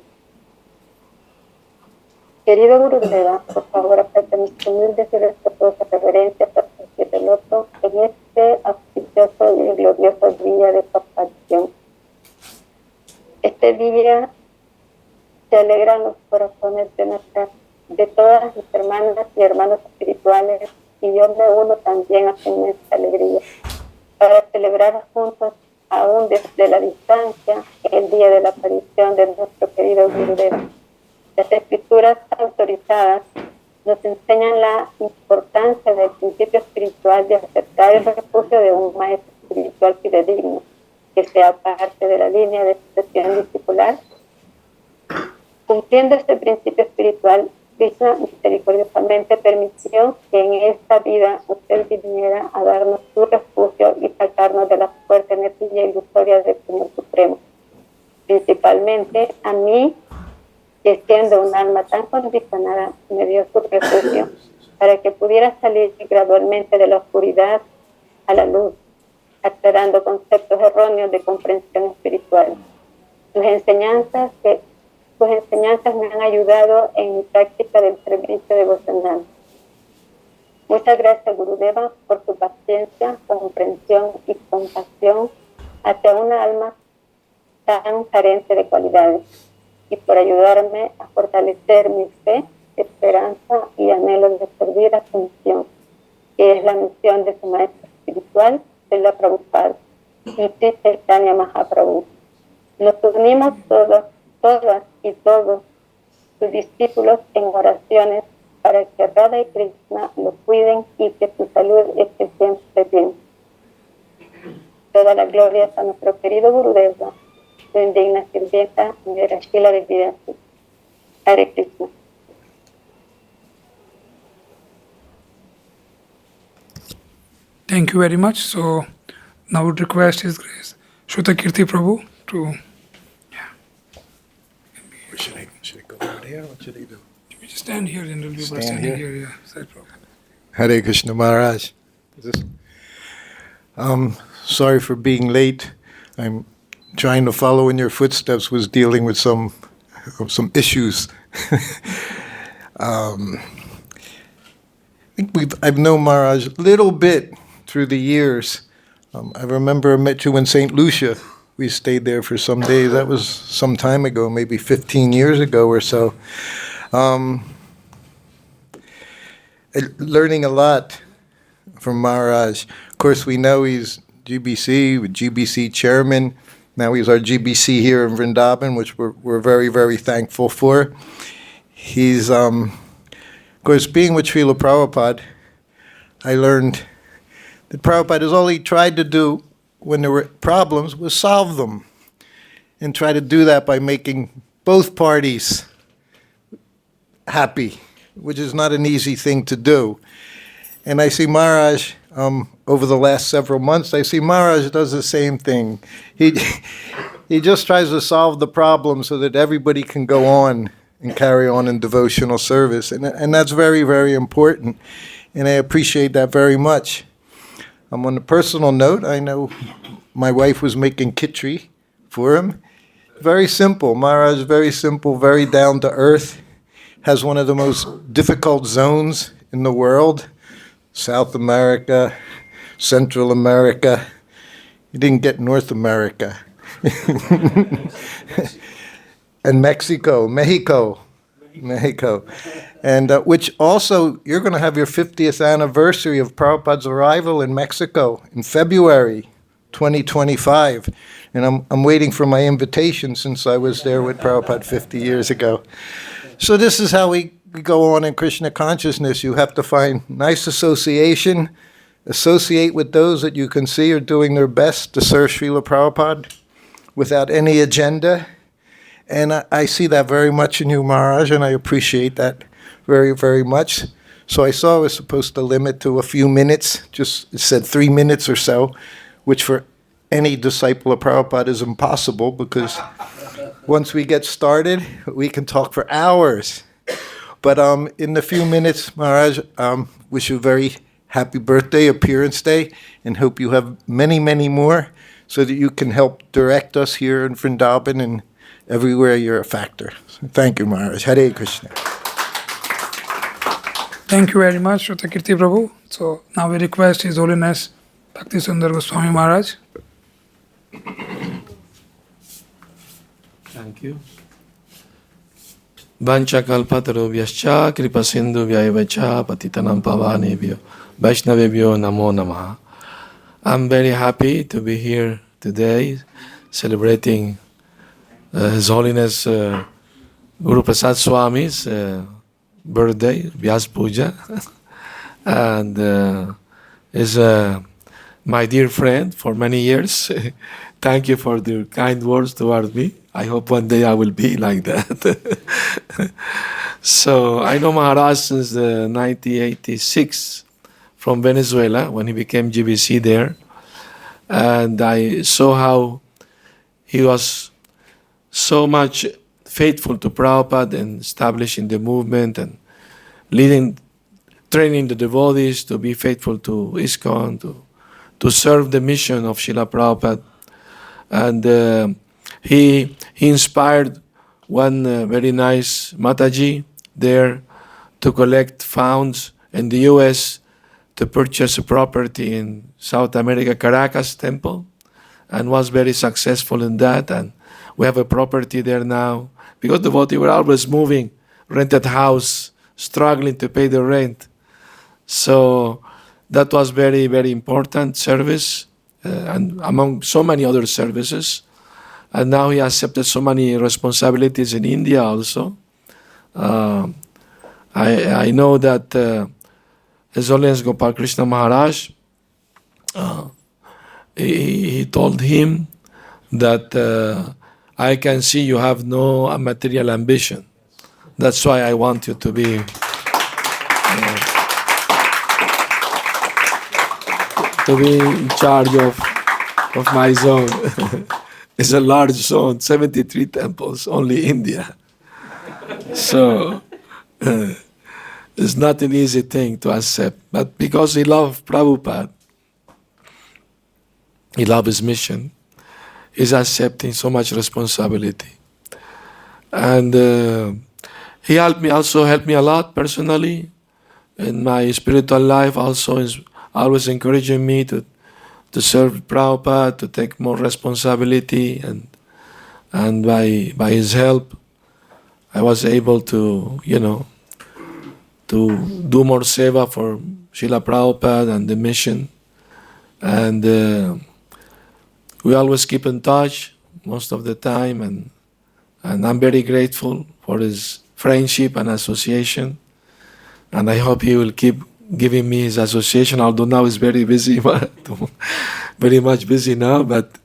Querido Gurudeva, por favor, acepte mis humildes y respetuosas reverencias a sus pies del loto en este auspicioso y glorioso día de su aparición. Este día alegran los corazones de todas mis hermanas y hermanos espirituales, y yo me uno también a su inmensa alegría, para celebrar juntos, aún desde la distancia, el día de la aparición de nuestro querido Gurudeva. Las escrituras autorizadas nos enseñan la importancia del principio espiritual de aceptar el refugio de un maestro espiritual fidedigno, que sea parte de la línea de sucesión discipular. Cumpliendo este principio espiritual, Krishna misericordiosamente permitió que en esta vida usted viniera a darnos su refugio y sacarnos de la fuerte energía ilusoria del Señor Supremo. Principalmente a mí, que siendo un alma tan condicionada, me dio su refugio para que pudiera salir gradualmente de la oscuridad a la luz, aclarando conceptos erróneos de comprensión espiritual. Sus enseñanzas me han ayudado en mi práctica del servicio devocional. Muchas gracias, Gurudeva, por su paciencia, comprensión y compasión hacia una alma tan carente de cualidades, y por ayudarme a fortalecer mi fe, esperanza y anhelo de servir a su misión, que es la misión de su maestro espiritual, Srila Prabhupada y Sri Chaitanya Mahaprabhu. Nos unimos todas y todos sus discípulos en oraciones para que Radha y Krishna lo cuiden y que su salud esté siempre bien. Toda la gloria a nuestro querido Gurudeva, su indigna sirvienta de Rashila de Vidasi. Hare Krishna. Thank you very much. So now I would request His Grace Shrutakirti Prabhu to. Should I go over there? What should I do? We just stand here and we'll be standing here. Yeah, side problem. Hare Krishna Maharaj. Sorry for being late. I'm trying to follow in your footsteps. Was dealing with some issues. I think I've known Maharaj a little bit through the years. I remember I met you in St. Lucia. We stayed there for some days. That was some time ago, maybe 15 years ago or so. Learning a lot from Maharaj. Of course, we know he's GBC chairman. Now he's our GBC here in Vrindavan, which we're very, very thankful for. He's, of course, being with Srila Prabhupada, I learned that Prabhupada is all he tried to do when there were problems was solve them, and try to do that by making both parties happy, which is not an easy thing to do. And I see Maharaj, over the last several months, I see Maharaj does the same thing. He just tries to solve the problem so that everybody can go on and carry on in devotional service. And that's very, very important. And I appreciate that very much. On a personal note, I know my wife was making khichdi for him. Very simple. Maharaj is very simple, very down to earth. Has one of the most difficult zones in the world. South America, Central America. He didn't get North America. And Mexico. And which also, you're going to have your 50th anniversary of Prabhupada's arrival in Mexico in February 2025. And I'm waiting for my invitation since I was there with Prabhupada 50 years ago. So this is how we go on in Krishna consciousness. You have to find nice association, associate with those that you can see are doing their best to serve Srila Prabhupada without any agenda. And I see that very much in you, Maharaj, and I appreciate that very, very much. So I saw I was supposed to limit to a few minutes, just it said 3 minutes or so, which for any disciple of Prabhupada is impossible, because once we get started, we can talk for hours. But in the few minutes, Maharaj, wish you a very happy birthday, appearance day, and hope you have many, many more, so that you can help direct us here in Vrindavan and everywhere you're a factor. So thank you, Maharaj. Hare Krishna. Thank you very much, Shrutakirti Prabhu. So now we request His Holiness Bhakti Sundar Goswami Maharaj. Thank you. Vancha kalpatarubhyascha kripasindhubhyaivacha patitanam pavanebhyo Vaishnavebhyo namo namaha. I'm very happy to be here today celebrating His Holiness Guru Prasad Swami's birthday, Vyasa Puja. And is my dear friend for many years. Thank you for the kind words toward me. I hope one day I will be like that. So I know Maharaj since 1986 from Venezuela when he became GBC there. And I saw how he was so much faithful to Prabhupada and establishing the movement and training the devotees to be faithful to ISKCON, to serve the mission of Srila Prabhupada. And he inspired one very nice Mataji there to collect funds in the US to purchase a property in South America, Caracas temple, and was very successful in that. And we have a property there now because the devotees were always moving, rented house, struggling to pay the rent. So that was very, very important service, and among so many other services. And now he accepted so many responsibilities in India also. I know that His Holiness Gopal Krishna Maharaj, he told him that I can see you have no material ambition. That's why I want you to be in charge of my zone. It's a large zone, 73 temples, only India. So it's not an easy thing to accept. But because he loved Prabhupada, he loved his mission, he's accepting so much responsibility. And he helped me a lot personally in my spiritual life. Also is always encouraging me to serve Prabhupada, to take more responsibility, and by his help, I was able to do more seva for Srila Prabhupada and the mission. And we always keep in touch most of the time, and I'm very grateful for his friendship and association. And I hope he will keep giving me his association, although now he's very busy, very much busy now, but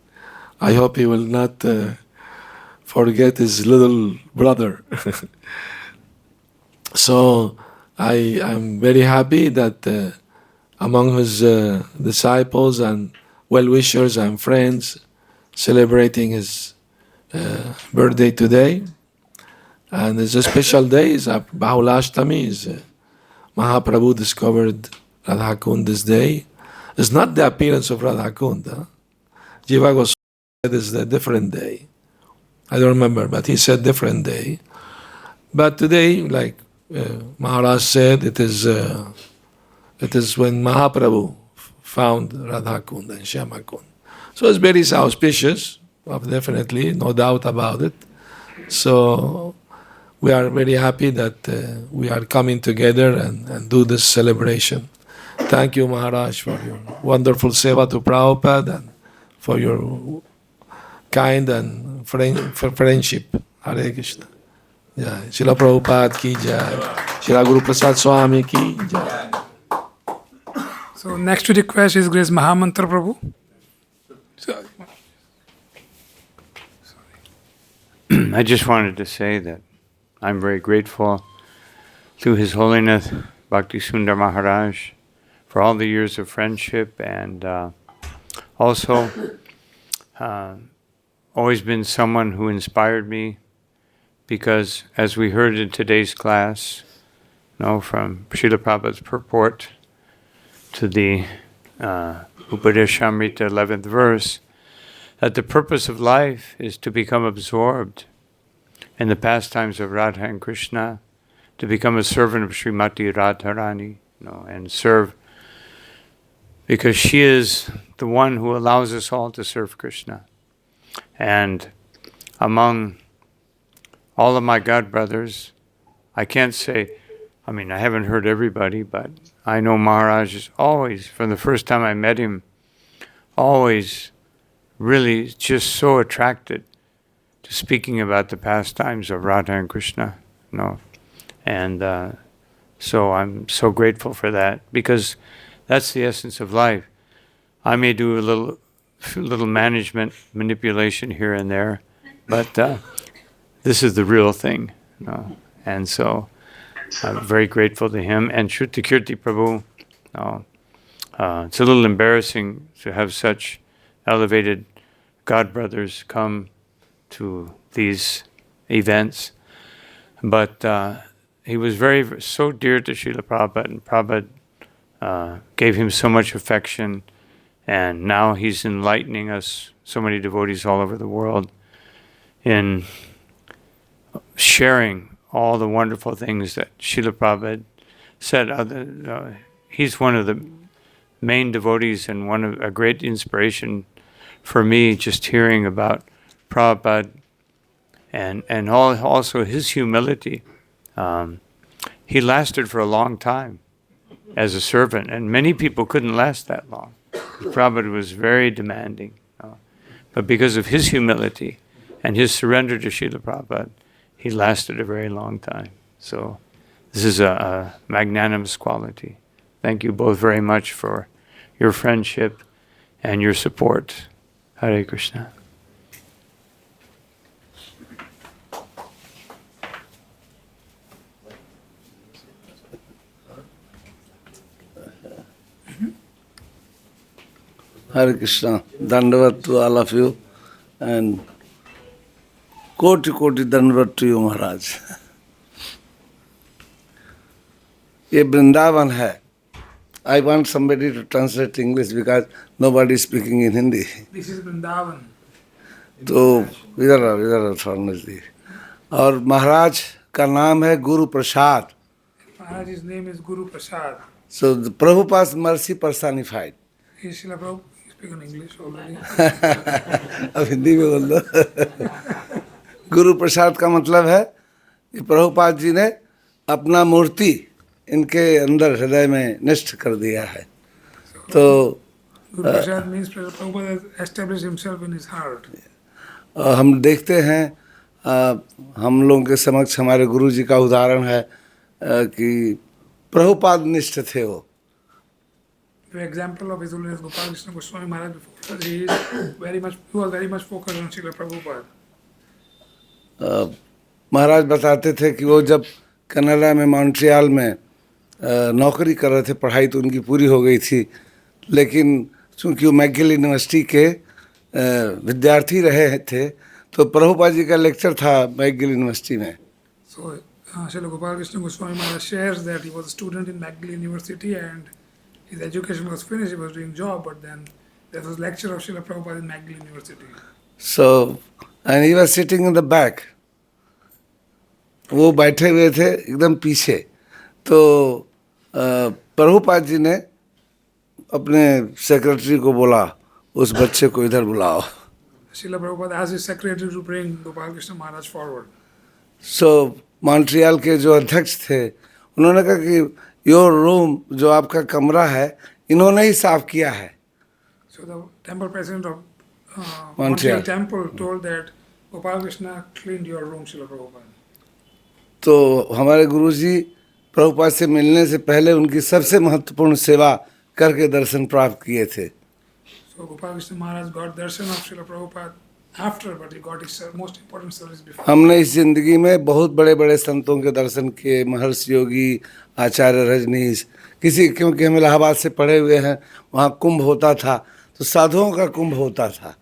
I hope he will not forget his little brother. So I'm very happy that among his disciples and well-wishers and friends celebrating his birthday today. And it's a special day, it's a Bahulashtami, Mahaprabhu discovered Radha Kund this day. It's not the appearance of Radha Kund. Jiva Goswami said it's a different day. I don't remember, but he said different day. But today, like Maharaj said, it is when Mahaprabhu found Radha Kund and Shyama Kund. So it's very auspicious, definitely, no doubt about it. So we are very happy that we are coming together and do this celebration. Thank you, Maharaj, for your wonderful seva to Prabhupada and for your kind and friendship. Hare Krishna. Yeah. Srila Prabhupada ki jai. Srila Guru Prasad Swami ki jai. So next to request is Grace Mahamantra Prabhu. I just wanted to say that I'm very grateful to His Holiness Bhakti Sundar Maharaj for all the years of friendship, and also always been someone who inspired me, because as we heard in today's class, from Srila Prabhupada's purport to the Upadeshamrita 11th verse, that the purpose of life is to become absorbed in the pastimes of Radha and Krishna, to become a servant of Srimati Radharani, and serve, because she is the one who allows us all to serve Krishna. And among all of my God brothers, I can't say, I mean, I haven't heard everybody, but I know Maharaj is always, from the first time I met him, always really just so attracted to speaking about the pastimes of Radha and Krishna, you know. And so I'm so grateful for that, because that's the essence of life. I may do a little management manipulation here and there, but this is the real thing, you know. And so I'm very grateful to him and Shruti Kirti Prabhu. It's a little embarrassing to have such elevated godbrothers come to these events, but he was so dear to Srila Prabhupada, and Prabhupada gave him so much affection, and now he's enlightening us, so many devotees all over the world, in sharing all the wonderful things that Srila Prabhupada said. He's one of the main devotees and a great inspiration for me, just hearing about Prabhupada and also his humility. He lasted for a long time as a servant, and many people couldn't last that long. Prabhupada was very demanding. But because of his humility and his surrender to Srila Prabhupada, he lasted a very long time. So this is a magnanimous quality. Thank you both very much for your friendship and your support. Hare Krishna. Hare Krishna. Dandavat to all of you, and koti dandavat to you, Maharaj. ये वृंदावन है. I want somebody to translate English because nobody is speaking in Hindi. This is Vrindavan. तो इधर थोड़ा नजदीक. और महाराज का नाम है Guru Prasad. Maharaj's name is Guru Prasad. So the Prabhupada's mercy personified. Is Srila Prabhupada speaking English already? अब हिंदी में बोल दो. गुरु प्रसाद का मतलब है कि प्रभुपाद जी ने अपना मूर्ति इनके अंदर हृदय में निष्ठ कर दिया है. तो Guru Prasad means Prabhupada has established himself in his heart. हम देखते हैं, हम लोगों के समक्ष हमारे गुरु जी का उदाहरण है कि प्रभुपाद निष्ठ थे वो. The example of His Holiness Gopal Krishna Goswami Maharaj before, he was very much focused on Srila Prabhupada. महाराज बताते थे कि वो जब कनाडा में मॉन्ट्रियल में नौकरी कर रहे थे, पढ़ाई तो उनकी पूरी हो गई थी, लेकिन चूंकि वो मैगिल यूनिवर्सिटी के विद्यार्थी रहे थे, तो प्रभुपाद जी का लेक्चर था मैगिल यूनिवर्सिटी में. So Srila Gopal Krishna Goswami Maharaj shares that he was a student in McGill University and his education was finished, he was doing job, but then there was lecture of Srila Prabhupada in McGill University. So, and he was sitting in the back. वो बैठे हुए थे एकदम पीछे. तो प्रभुपाद जी ने अपने secretary को बोला, उस बच्चे को इधर बुलाओ. Srila Prabhupada asked his secretary to bring Gopal Krishna Maharaj forward. So, Montreal के जो अध्यक्ष थे, उन्होंने कहा कि योर रूम, जो आपका कमरा है, इन्होंने ही साफ किया है. So the temple president of Montreal Montreal temple told that Gopal Krishna cleaned your room, Srila Prabhupada. तो हमारे गुरुजी प्रभुपाद से मिलने से पहले उनकी सबसे महत्वपूर्ण सेवा करके दर्शन प्राप्त किए थे. So Gopal Krishna Maharaj got darshan of Srila Prabhupada after, but he got his most important service before. हमने इस जिंदगी में बहुत बड़े बड़े संतों के दर्शन किए, महर्षि योगी, आचार्य रजनीश, क्योंकि हम इलाहाबाद से पढ़े हुए हैं, वहाँ कुंभ होता था, तो साधुओं का कुंभ होता था.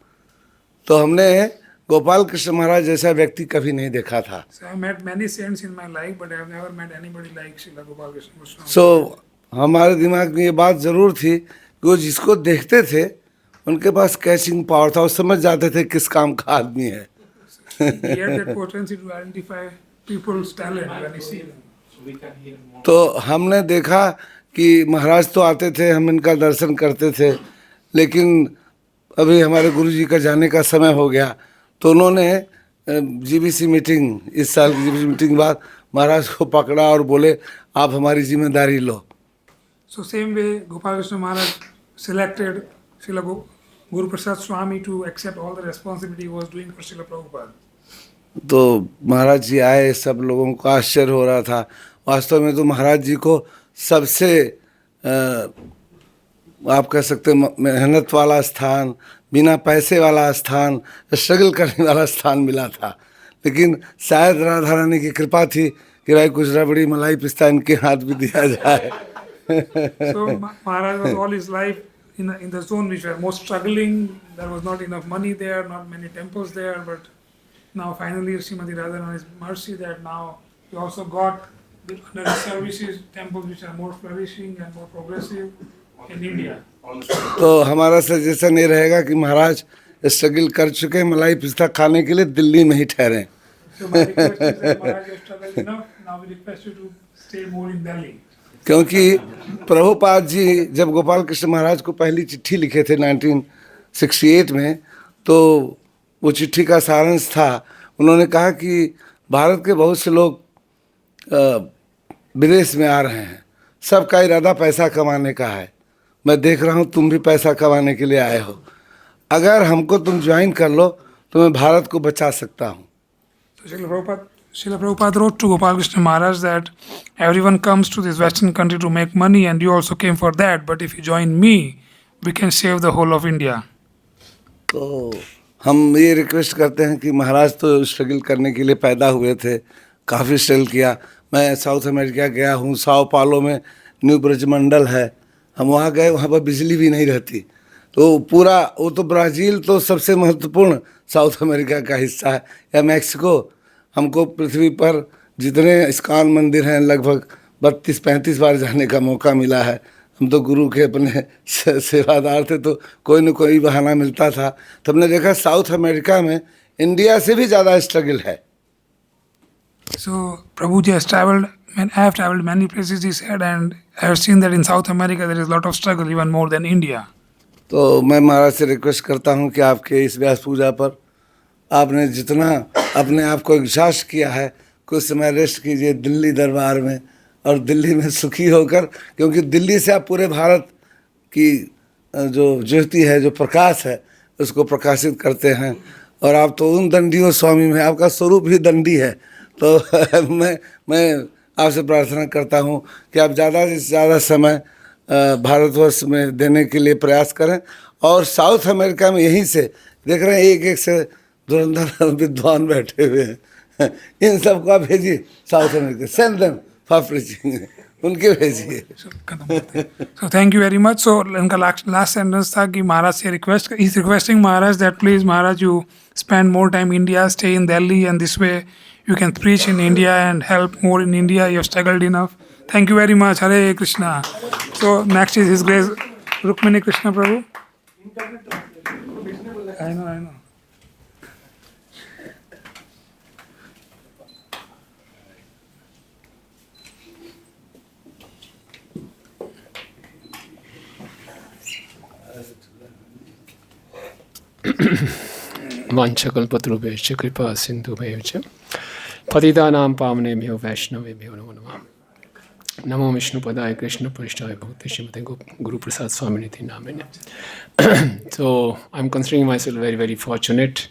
तो हमने गोपाल कृष्ण महाराज जैसा व्यक्ति कभी नहीं देखा था. So I met many saints in my life, but I have never met anybody like Srila Gopal Krishna Goswami. So हमारे दिमाग में ये बात जरूर थी कि वो जिसको देखते थे उनके पास कैचिंग पावर था, वो समझ जाते थे किस काम का आदमी है. He had that potency to identify people's talent when he see them. तो हमने देखा कि महाराज तो आते थे, हम इनका दर्शन करते थे, लेकिन अभी हमारे गुरुजी का जाने का समय हो गया, तो उन्होंने जीबीसी मीटिंग, इस साल की जीबीसी मीटिंग के बाद महाराज को पकड़ा और बोले आप हमारी जिम्मेदारी लो. So same way Gopal Krishna Maharaj selected Srila Guru Prasad Swami to accept all the responsibility he was doing for Srila Prabhupada. तो महाराज जी आए, सब लोगों को आश्चर्य हो रहा था. वास्तव में तो महाराज जी को सबसे आप कह सकते मेहनत वाला स्थान, बिना पैसे वाला स्थान, स्ट्रगल करने वाला स्थान मिला था. लेकिन शायद राधा रानी की कृपा थी कि भाई कुछ रबड़ी मलाई पिस्ता इनके हाथ भी दिया जाए. So Maharaj was all his life in the zone which were most struggling. There was not enough money there, not many temples there, but now finally Srimati Radharani's mercy that now we also got under the services temples which are more flourishing and more progressive in India. तो हमारा suggestion ये रहेगा कि महाराज struggle कर चुके हैं, मलाई पिस्ता खाने के लिए दिल्ली में ही ठहरें. So my request is that Maharaj has struggled enough. Now we request you to stay more in Delhi. क्योंकि प्रभुपाद जी जब गोपाल कृष्ण महाराज को पहली चिट्ठी लिखे थे 1968 में, तो वो चिट्ठी का सारांश था, उन्होंने कहा कि भारत के बहुत से लोग विदेश में आ रहे हैं, सबका इरादा पैसा कमाने का है. मैं देख रहा हूँ तुम भी पैसा कमाने के लिए आए हो. अगर हमको तुम ज्वाइन कर लो तो मैं भारत को बचा सकता हूँ. So Srila Prabhupada wrote to Gopal Krishna Maharaj that everyone comes to this Western country to make money and you also came for that, but if you join me, we can save the whole of India. तो हम ये request करते हैं कि महाराज तो struggle करने के लिए पैदा हुए थे, काफ़ी स्ट्रगल किया. मैं साउथ अमेरिका गया हूँ, साओ पालो में न्यू ब्रजमंडल है, हम वहाँ गए, वहाँ पर बिजली भी नहीं रहती. तो पूरा वो तो ब्राज़ील तो सबसे महत्वपूर्ण साउथ अमेरिका का हिस्सा है, या मैक्सिको. हमको पृथ्वी पर जितने इस्कॉन मंदिर हैं लगभग 32-35 बार जाने का मौका मिला है. हम तो गुरु के अपने सेवादार थे, तो कोई न कोई बहाना मिलता था. तो हमने देखा साउथ अमेरिका में इंडिया से भी ज़्यादा स्ट्रगल है. So Prabhuji has traveled, and I have traveled many places, he said, and I have seen that in South America there is a lot of struggle, even more than India. तो मैं महाराज से request करता हूँ कि आपके इस व्यास पूजा पर आपने जितना अपने आप को एग्जॉस्ट किया है, कुछ समय रेस्ट कीजिए दिल्ली दरबार में और दिल्ली में सुखी होकर, क्योंकि दिल्ली से आप पूरे भारत की जो ज्योति है, जो प्रकाश है, उसको प्रकाशित करते हैं. और आप तो उन दंडियों स्वामी में, आपका स्वरूप ही दंडी है. तो मैं आपसे प्रार्थना करता हूँ कि आप ज़्यादा से ज़्यादा समय भारतवर्ष में देने के लिए प्रयास करें. और साउथ अमेरिका में यहीं से देख रहे हैं एक से धुरंधर विद्वान बैठे हुए हैं, इन सबको आप भेजिए south America, send them for preaching, उनके भेजिए. So thank you very much. So इनका last sentence था कि महाराज से request, he's requesting Maharaj that please Maharaj you spend more time in India, stay in Delhi, and this way you can preach in India and help more in India. You have struggled enough. Thank you very much. Hare Krishna. So next is His Grace Rukmini Krishna Prabhu. I know. वाञ्छकल्पतरुभ्यश्च कृपा सिन्धुभ्यः च पतितानां पावनेभ्यो वैष्णवेभ्यो नमो नमः. नमो विष्णुपदाय कृष्णपृष्ठाय भक्ति श्रीमते Guru Prasad Swami Namine. So I'm considering myself very, very fortunate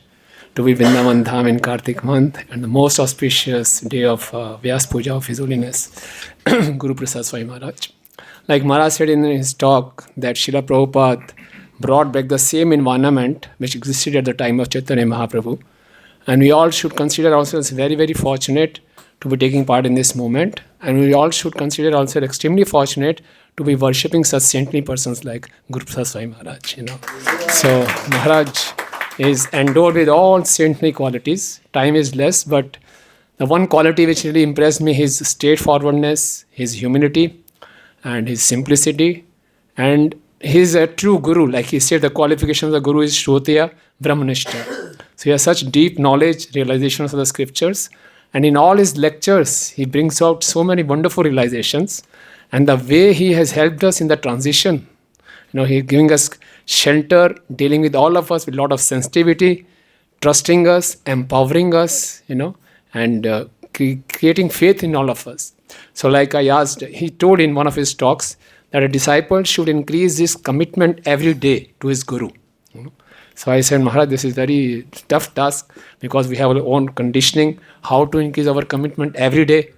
to be Vrindavan Dham in Kartik month and the most auspicious day of Vyasa Puja of His Holiness Guru Prasad Swami Maharaj. Like Maharaj said in his talk that Srila Prabhupada brought back the same environment which existed at the time of Chaitanya Mahaprabhu, and we all should consider ourselves very, very fortunate to be taking part in this moment, and we all should consider ourselves extremely fortunate to be worshipping such saintly persons like Guru Prasad Swami Maharaj. So Maharaj is endowed with all saintly qualities. Time is less, but the one quality which really impressed me is his straightforwardness, his humility, and his simplicity, and he is a true guru. Like he said, the qualification of the guru is Shrotaya Brahmanishta. So he has such deep knowledge, realizations of the scriptures, and in all his lectures, he brings out so many wonderful realizations. And the way he has helped us in the transition, he is giving us shelter, dealing with all of us with a lot of sensitivity, trusting us, empowering us, and creating faith in all of us. So like I asked, he told in one of his talks that a disciple should increase his commitment every day to his guru. So I said, Maharaj, this is very tough task because we have our own conditioning, how to increase our commitment every day.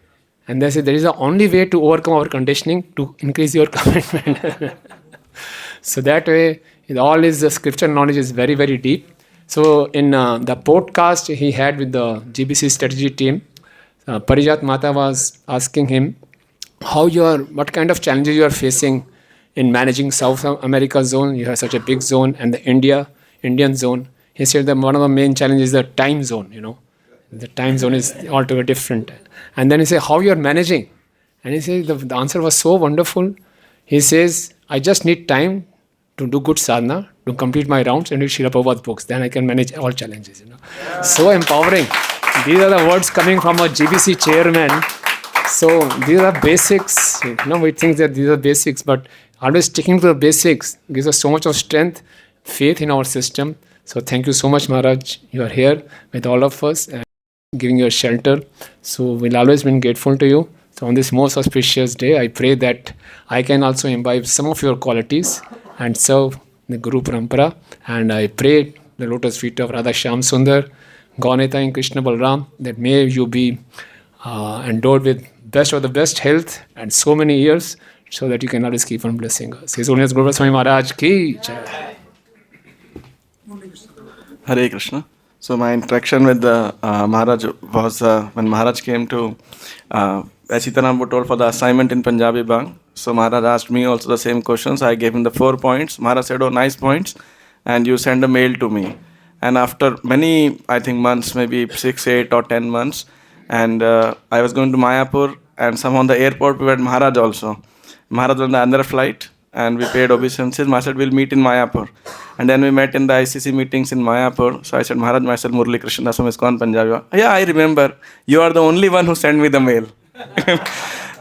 And they said, there is the only way to overcome our conditioning, to increase your commitment. So that way, all his scripture knowledge is very, very deep. So in the podcast he had with the GBC strategy team, Parijat Mata was asking him, what kind of challenges you are facing in managing South America zone. You have such a big zone, and the Indian zone. He said that one of the main challenges is the time zone, The time zone is altogether different. And then he said, how you are managing? And he said, the answer was so wonderful. He says, I just need time to do good sadhana, to complete my rounds and read Srila Prabhupada books. Then I can manage all challenges, So empowering. These are the words coming from a GBC chairman. So these are basics. We think that these are basics, but always sticking to the basics gives us so much of strength, faith in our system. So thank you so much, Maharaj. You are here with all of us and giving you a shelter. So we'll always be grateful to you. So on this most auspicious day, I pray that I can also imbibe some of your qualities and serve the Guru Parampara. And I pray the lotus feet of Radha Shyam Sundar, Gauneta and Krishna Balram, that may you be endowed with best of the best health and so many years, so that you can always keep on blessing us. His Holiness Guru Prasad Swami Maharaj ki jai. Hare Krishna. So my interaction with the Maharaj was when Maharaj came to, as Sitaram told, for the assignment in Punjabi Bang. So Maharaj asked me also the same questions. I gave him the 4 points. Maharaj said, oh, nice points. And you send a mail to me. And after many, I think months, maybe 6, 8 or 10 months, and I was going to Mayapur, and somehow on the airport we met Maharaj also. Maharaj was on the other flight, and we paid obeisances. Maharaj said, we'll meet in Mayapur. And then we met in the ICC meetings in Mayapur. So I said, Maharaj, myself, Murli Krishna Das from ISKCON Punjabi. Yeah, I remember. You are the only one who sent me the mail.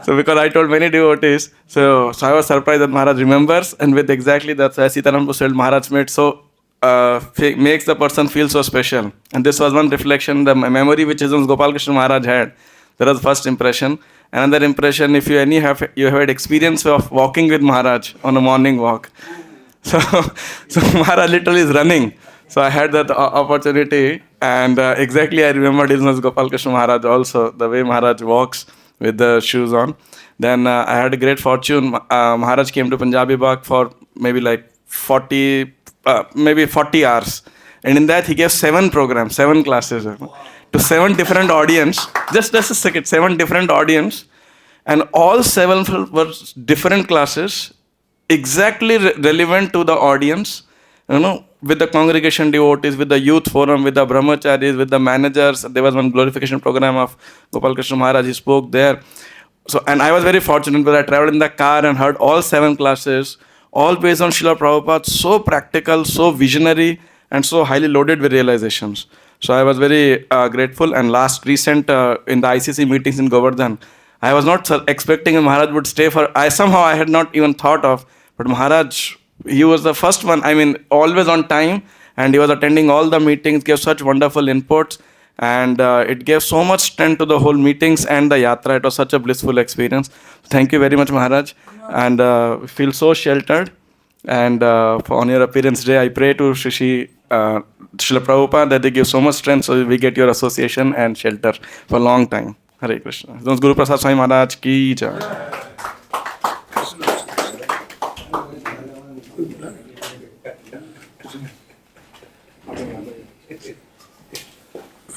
So because I told many devotees, so I was surprised that Maharaj remembers, and with exactly that, as Sitaram said, Maharaj made so makes the person feel so special. And this was one reflection, the memory which Gopal Krishna Maharaj had. That was first impression. Another impression, if you have had experience of walking with Maharaj on a morning walk. So Maharaj literally is running. So I had that opportunity, and exactly I remembered his Gopal Krishna Maharaj also, the way Maharaj walks with the shoes on. Then I had a great fortune. Maharaj came to Punjabi Bagh for maybe like 40 hours. And in that he gave 7 programs, 7 classes to 7 different audience. Just a second, 7 different audience. And all 7 were different classes, exactly relevant to the audience, with the congregation devotees, with the youth forum, with the brahmacharis, with the managers. There was one glorification program of Gopal Krishna Maharaj, he spoke there. So, and I was very fortunate because I traveled in the car and heard all 7 classes, all based on Srila Prabhupada, so practical, so visionary, and so highly loaded with realizations. So I was very grateful. And recent in the ICC meetings in Govardhan, I was not expecting Maharaj would stay for, I had not even thought of, but Maharaj, he was the first one, always on time, and he was attending all the meetings, gave such wonderful inputs, and it gave so much strength to the whole meetings and the yatra. It was such a blissful experience. Thank you very much, Maharaj, and we feel so sheltered. And on your appearance day, I pray to Srila Prabhupada that they give so much strength so we get your association and shelter for a long time. Hare Krishna. Guru Prasad Swami Maharaj ki jai.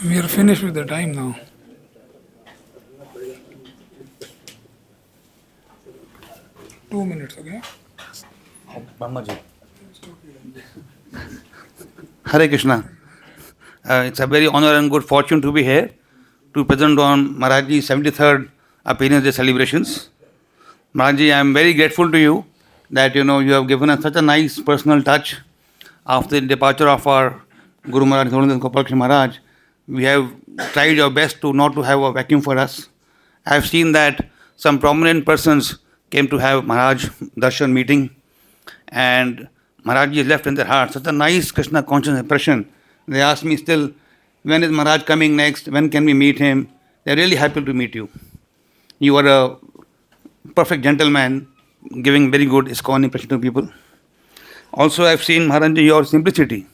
We are finished with the time now. Two minutes, okay? Hare Krishna. It's a very honor and good fortune to be here to present on Maharajji's 73rd Appearance Day celebrations. Maharajji, I am very grateful to you that you have given us such a nice personal touch after the departure of our Guru Maharaj, Gopal Krishna Maharaj. We have tried our best not to have a vacuum for us. I have seen that some prominent persons came to have Maharaj Darshan meeting, and Maharajji is left in their heart such a nice Krishna conscious impression. They ask me still, when is Maharaj coming next? When can we meet him? They're really happy to meet you. You are a perfect gentleman, giving very good ISKCON impression to people. Also, I've seen, Maharaj, your simplicity.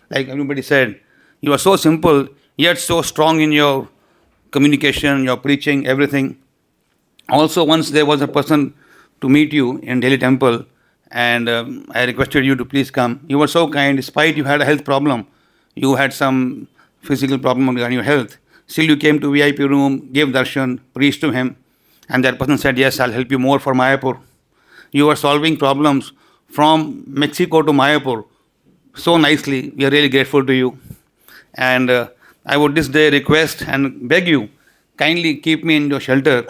Like everybody said, you are so simple, yet so strong in your communication, your preaching, everything. Also, once there was a person to meet you in Delhi temple, and I requested you to please come. You were so kind, despite you had a health problem. You had some physical problem regarding your health. Still you came to VIP room, gave darshan, preached to him, and that person said, yes, I'll help you more for Mayapur. You were solving problems from Mexico to Mayapur so nicely. We are really grateful to you. And I would this day request and beg you, kindly keep me in your shelter.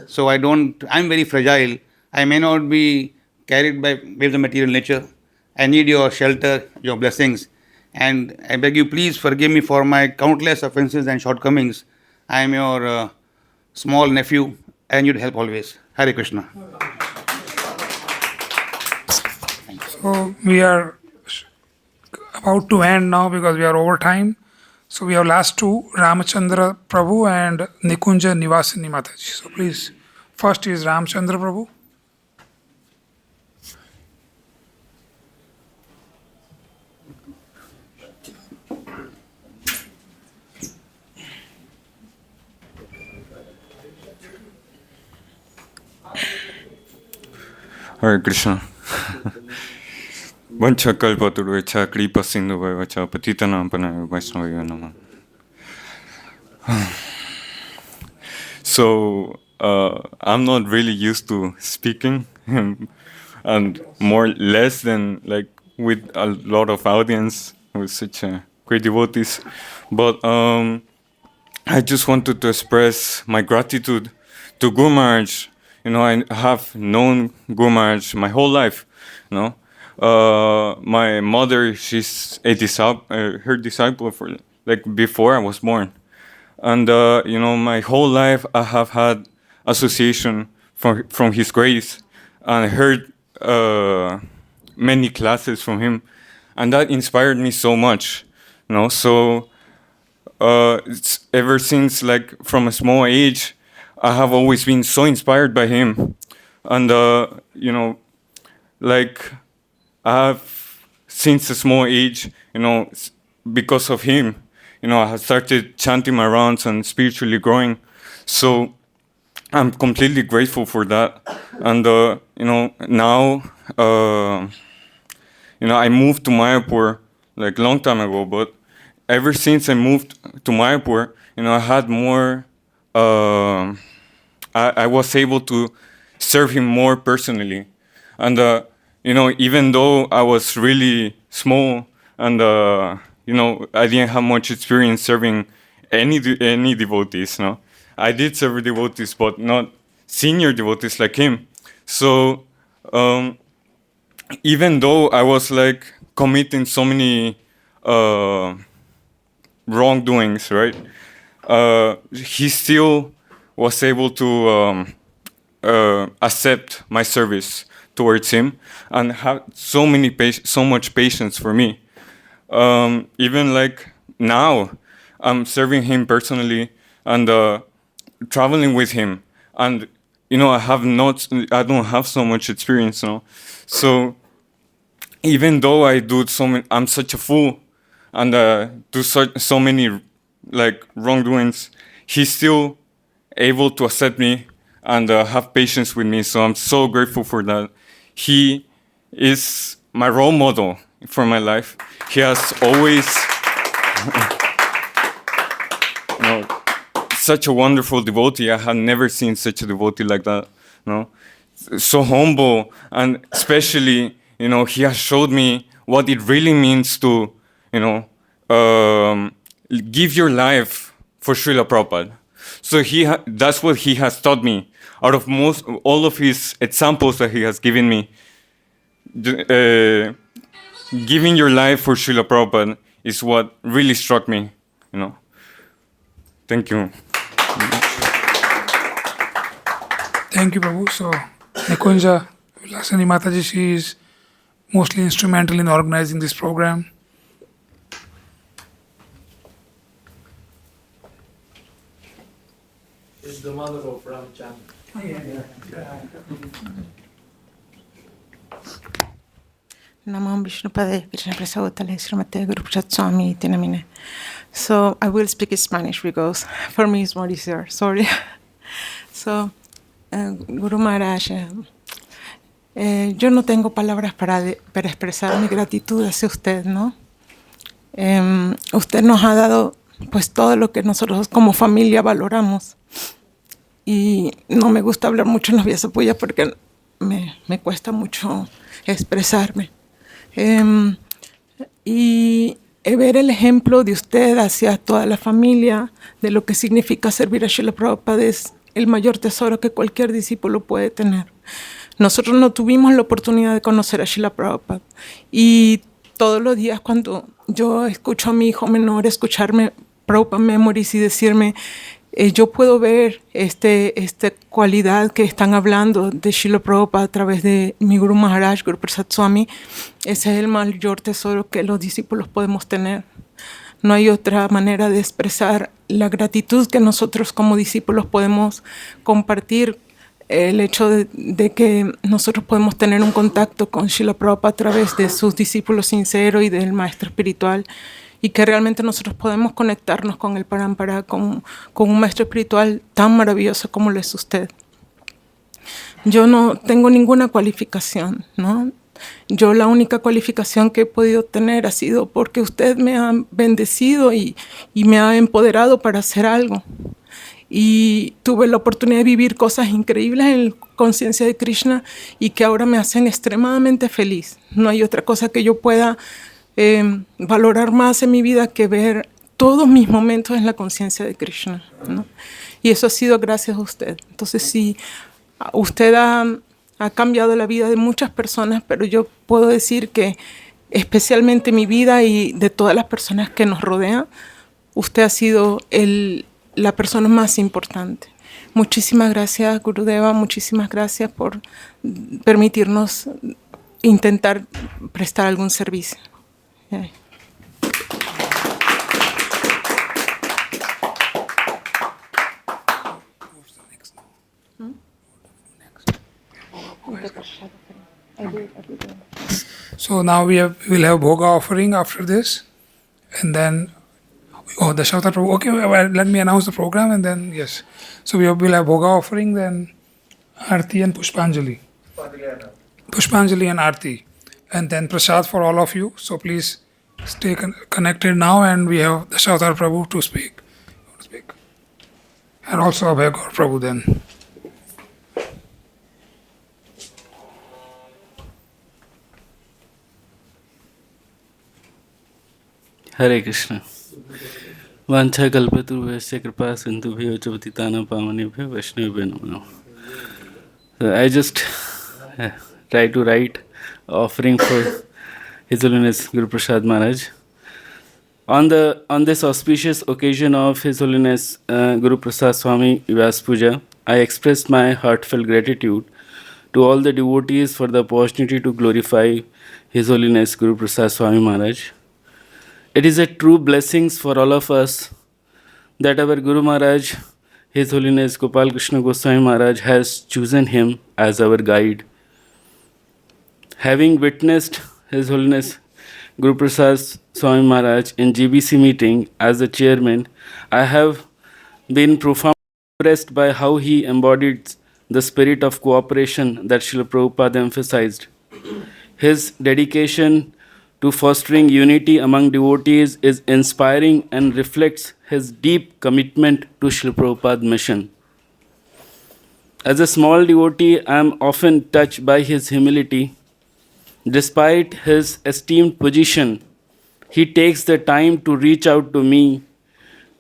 So I'm very fragile. I may not be carried by waves of material nature. I need your shelter, your blessings. And I beg you, please forgive me for my countless offenses and shortcomings. I am your small nephew, and you'd help always. Hare Krishna. So we are about to end now because we are over time. So we have last two, Ramachandra Prabhu and Nikunja Nivasini Mataji. So please, first is Ramachandra Prabhu. Hare Krishna. Vanchakalpaturuecha kripa sindhuvacha patitanam panaya vaishnavaya namah. So I'm not really used to speaking and more less than like with a lot of audience with such great devotees. But I just wanted to express my gratitude to Guru Maharaj. You know, I have known Guru Maharaj my whole life. You know, my mother, she's a her disciple for like before I was born, and you know, my whole life I have had association from His grace, and I heard many classes from him, and that inspired me so much. You know, so it's ever since like from a small age, I have always been so inspired by him, and you know, like I have since a small age, you know, because of him, you know, I have started chanting my rounds and spiritually growing. So I'm completely grateful for that, and you know, now you know, I moved to Mayapur like long time ago, but ever since I moved to Mayapur, you know, I had more. I was able to serve him more personally, and you know, even though I was really small and you know, I didn't have much experience serving any devotees. No, I did serve devotees, but not senior devotees like him. So even though I was like committing so many wrongdoings, right? He still was able to accept my service towards him and have so much patience for me. Even like now, I'm serving him personally and traveling with him, and you know, I don't have so much experience, you know. So even though I'm such a fool and do so many like wrongdoings, he's still able to accept me and have patience with me. So I'm so grateful for that. He is my role model for my life. He has always you know, such a wonderful devotee. I have never seen such a devotee like that. You know, so humble, and especially, you know, he has showed me what it really means to, you know, give your life for Srila Prabhupada. So that's what he has taught me. Out of all of his examples that he has given me, giving your life for Srila Prabhupada is what really struck me, you know. Thank you. Thank you, Prabhu. So, Nikunja Vilasani Mataji, she is mostly instrumental in organizing this program. is the mother of Ramchandra. Namam Vishnupadaya Krishna Prasad Srimate Guru Prasad Swami iti namine. So I will speak in Spanish because for me it's more easier. Sorry. So, Guru Maharaj, yo no tengo palabras para expresar mi gratitud hacia usted, ¿no? Usted nos ha dado pues todo lo que nosotros como familia valoramos. Y no me gusta hablar mucho en los Vyasa Puja porque me cuesta mucho expresarme. Y ver el ejemplo de usted hacia toda la familia, de lo que significa servir a Srila Prabhupada, es el mayor tesoro que cualquier discípulo puede tener. Nosotros no tuvimos la oportunidad de conocer a Srila Prabhupada. Y todos los días cuando yo escucho a mi hijo menor escucharme Prabhupada Memories y decirme, yo puedo ver esta cualidad que están hablando de Srila Prabhupada a través de mi Guru Maharaj, Guru Prasad Swami. Ese es el mayor tesoro que los discípulos podemos tener. No hay otra manera de expresar la gratitud que nosotros como discípulos podemos compartir. El hecho de que nosotros podemos tener un contacto con Srila Prabhupada a través de sus discípulos sinceros y del maestro espiritual, y que realmente nosotros podemos conectarnos con el Parampara, con un maestro espiritual tan maravilloso como lo es usted. Yo no tengo ninguna cualificación, ¿no? Yo la única cualificación que he podido tener ha sido porque usted me ha bendecido y me ha empoderado para hacer algo. Y tuve la oportunidad de vivir cosas increíbles en conciencia de Krishna y que ahora me hacen extremadamente feliz. No hay otra cosa que yo pueda valorar más en mi vida que ver todos mis momentos en la conciencia de Krishna, ¿no? Y eso ha sido gracias a usted. Entonces, sí, usted ha cambiado la vida de muchas personas, pero yo puedo decir que especialmente mi vida y de todas las personas que nos rodean, usted ha sido la persona más importante. Muchísimas gracias, Gurudeva, muchísimas gracias por permitirnos intentar prestar algún servicio. Yeah. So now we'll have Bhoga offering after this, and then the Shavatar Prabhu. Okay, well, let me announce the program, and then yes. So will have Bhoga offering, then Aarti and Pushpanjali. Pushpanjali and Aarti, and then Prasad for all of you. So please stay connected now, and we have the Shavatar Prabhu to speak. And also Abhay Gaur Prabhu then. Hare Krishna. Vancha kalpaturvasya kripa sindhubhyo च पतितानां पावनेभ्यो वैष्णवेभ्यो नमः. So I just try to write offering for His Holiness Guru Prasad Maharaj. On this auspicious occasion of His Holiness Guru Prasad Swami Vyasa Puja, I express my heartfelt gratitude to all the devotees for the opportunity to glorify His Holiness Guru Prasad Swami Maharaj. It is a true blessing for all of us that our Guru Maharaj, His Holiness Gopal Krishna Goswami Maharaj, has chosen him as our guide. Having witnessed His Holiness Guru Prasad Swami Maharaj in GBC meeting as the chairman, I have been profoundly impressed by how he embodied the spirit of cooperation that Srila Prabhupada emphasized. His dedication to fostering unity among devotees is inspiring and reflects his deep commitment to Srila Prabhupada's mission. As a small devotee, I am often touched by his humility. Despite his esteemed position, he takes the time to reach out to me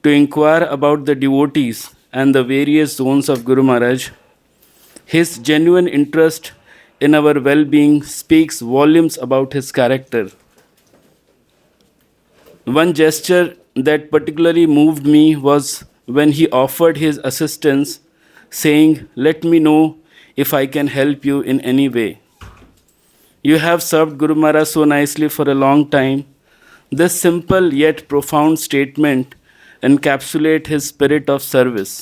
to inquire about the devotees and the various zones of Guru Maharaj. His genuine interest in our well-being speaks volumes about his character. One gesture that particularly moved me was when he offered his assistance, saying, "Let me know if I can help you in any way. You have served Guru Maharaj so nicely for a long time." This simple yet profound statement encapsulates his spirit of service.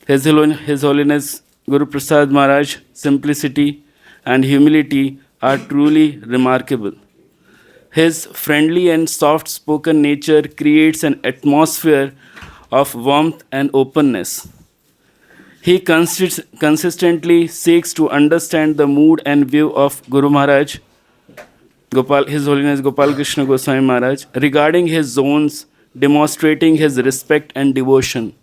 His Holiness Guru Prasad Maharaj, simplicity and humility are truly remarkable. His friendly and soft spoken nature creates an atmosphere of warmth and openness. He consistently seeks to understand the mood and view of Guru Maharaj, His Holiness Gopal Krishna Goswami Maharaj, regarding his zones, demonstrating his respect and devotion.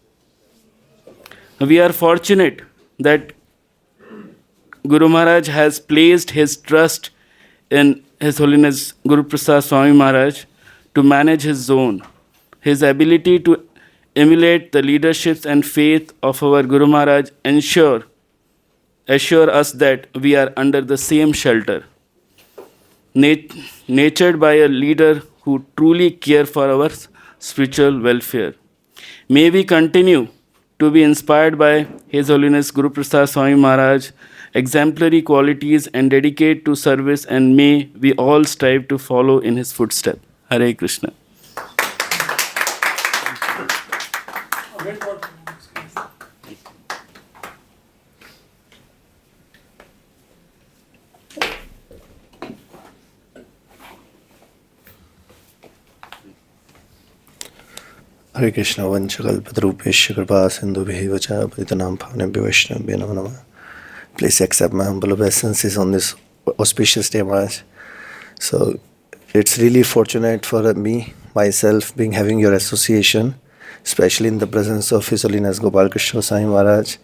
We are fortunate that Guru Maharaj has placed his trust in His Holiness Guru Prasad Swami Maharaj to manage his zone. His ability to emulate the leaderships and faith of our Guru Maharaj assure us that we are under the same shelter, nurtured by a leader who truly cares for our spiritual welfare. May we continue to be inspired by His Holiness Guru Prasad Swami Maharaj, exemplary qualities and dedicate to service, and may we all strive to follow in his footsteps. Hare Krishna. Hare Krishna, Vanchakalpadrupesha Kripa Sindhubheva Cha Paritanam Bhavanebhyo Vaishnavabhyo Namo Namah. Please accept my humble obeisances on this auspicious day, Maharaj. So it's really fortunate for me, myself, having your association, especially in the presence of His Holiness Gopal Krishna Goswami Maharaj.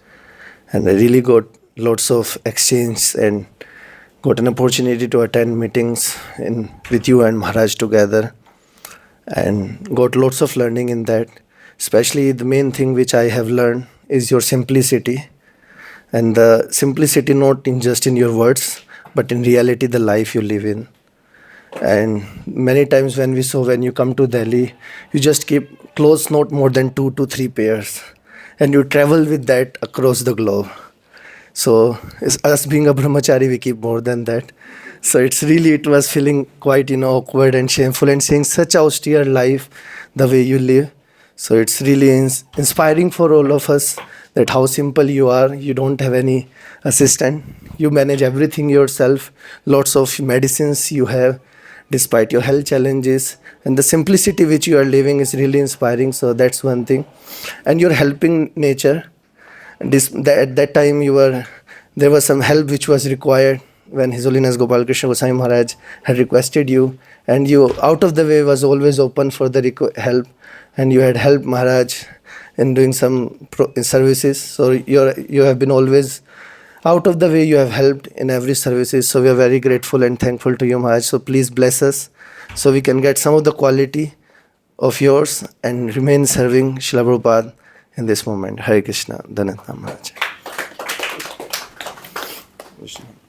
And I really got lots of exchange and got an opportunity to attend meetings with you and Maharaj together, and got lots of learning in that. Especially the main thing which I have learned is your simplicity, and the simplicity not just in your words, but in reality the life you live in. And many times when you come to Delhi, you just keep clothes not more than 2 to 3 pairs, and you travel with that across the globe. So us being a brahmachari, we keep more than that. So it was feeling quite awkward and shameful, and seeing such austere life the way you live. So it's really inspiring for all of us that how simple you are. You don't have any assistant. You manage everything yourself. Lots of medicines you have despite your health challenges, and the simplicity which you are living is really inspiring. So that's one thing. And you're helping nature. At that time there was some help which was required when His Holiness Gopal Krishna Goswami Maharaj had requested you, and you out of the way was always open for the help, and you had helped Maharaj in doing some services. So you have been always out of the way. You have helped in every services. So we are very grateful and thankful to you, Maharaj. So please bless us so we can get some of the quality of yours and remain serving Srila Prabhupada in this moment. Hare Krishna. Dhananjay Maharaj.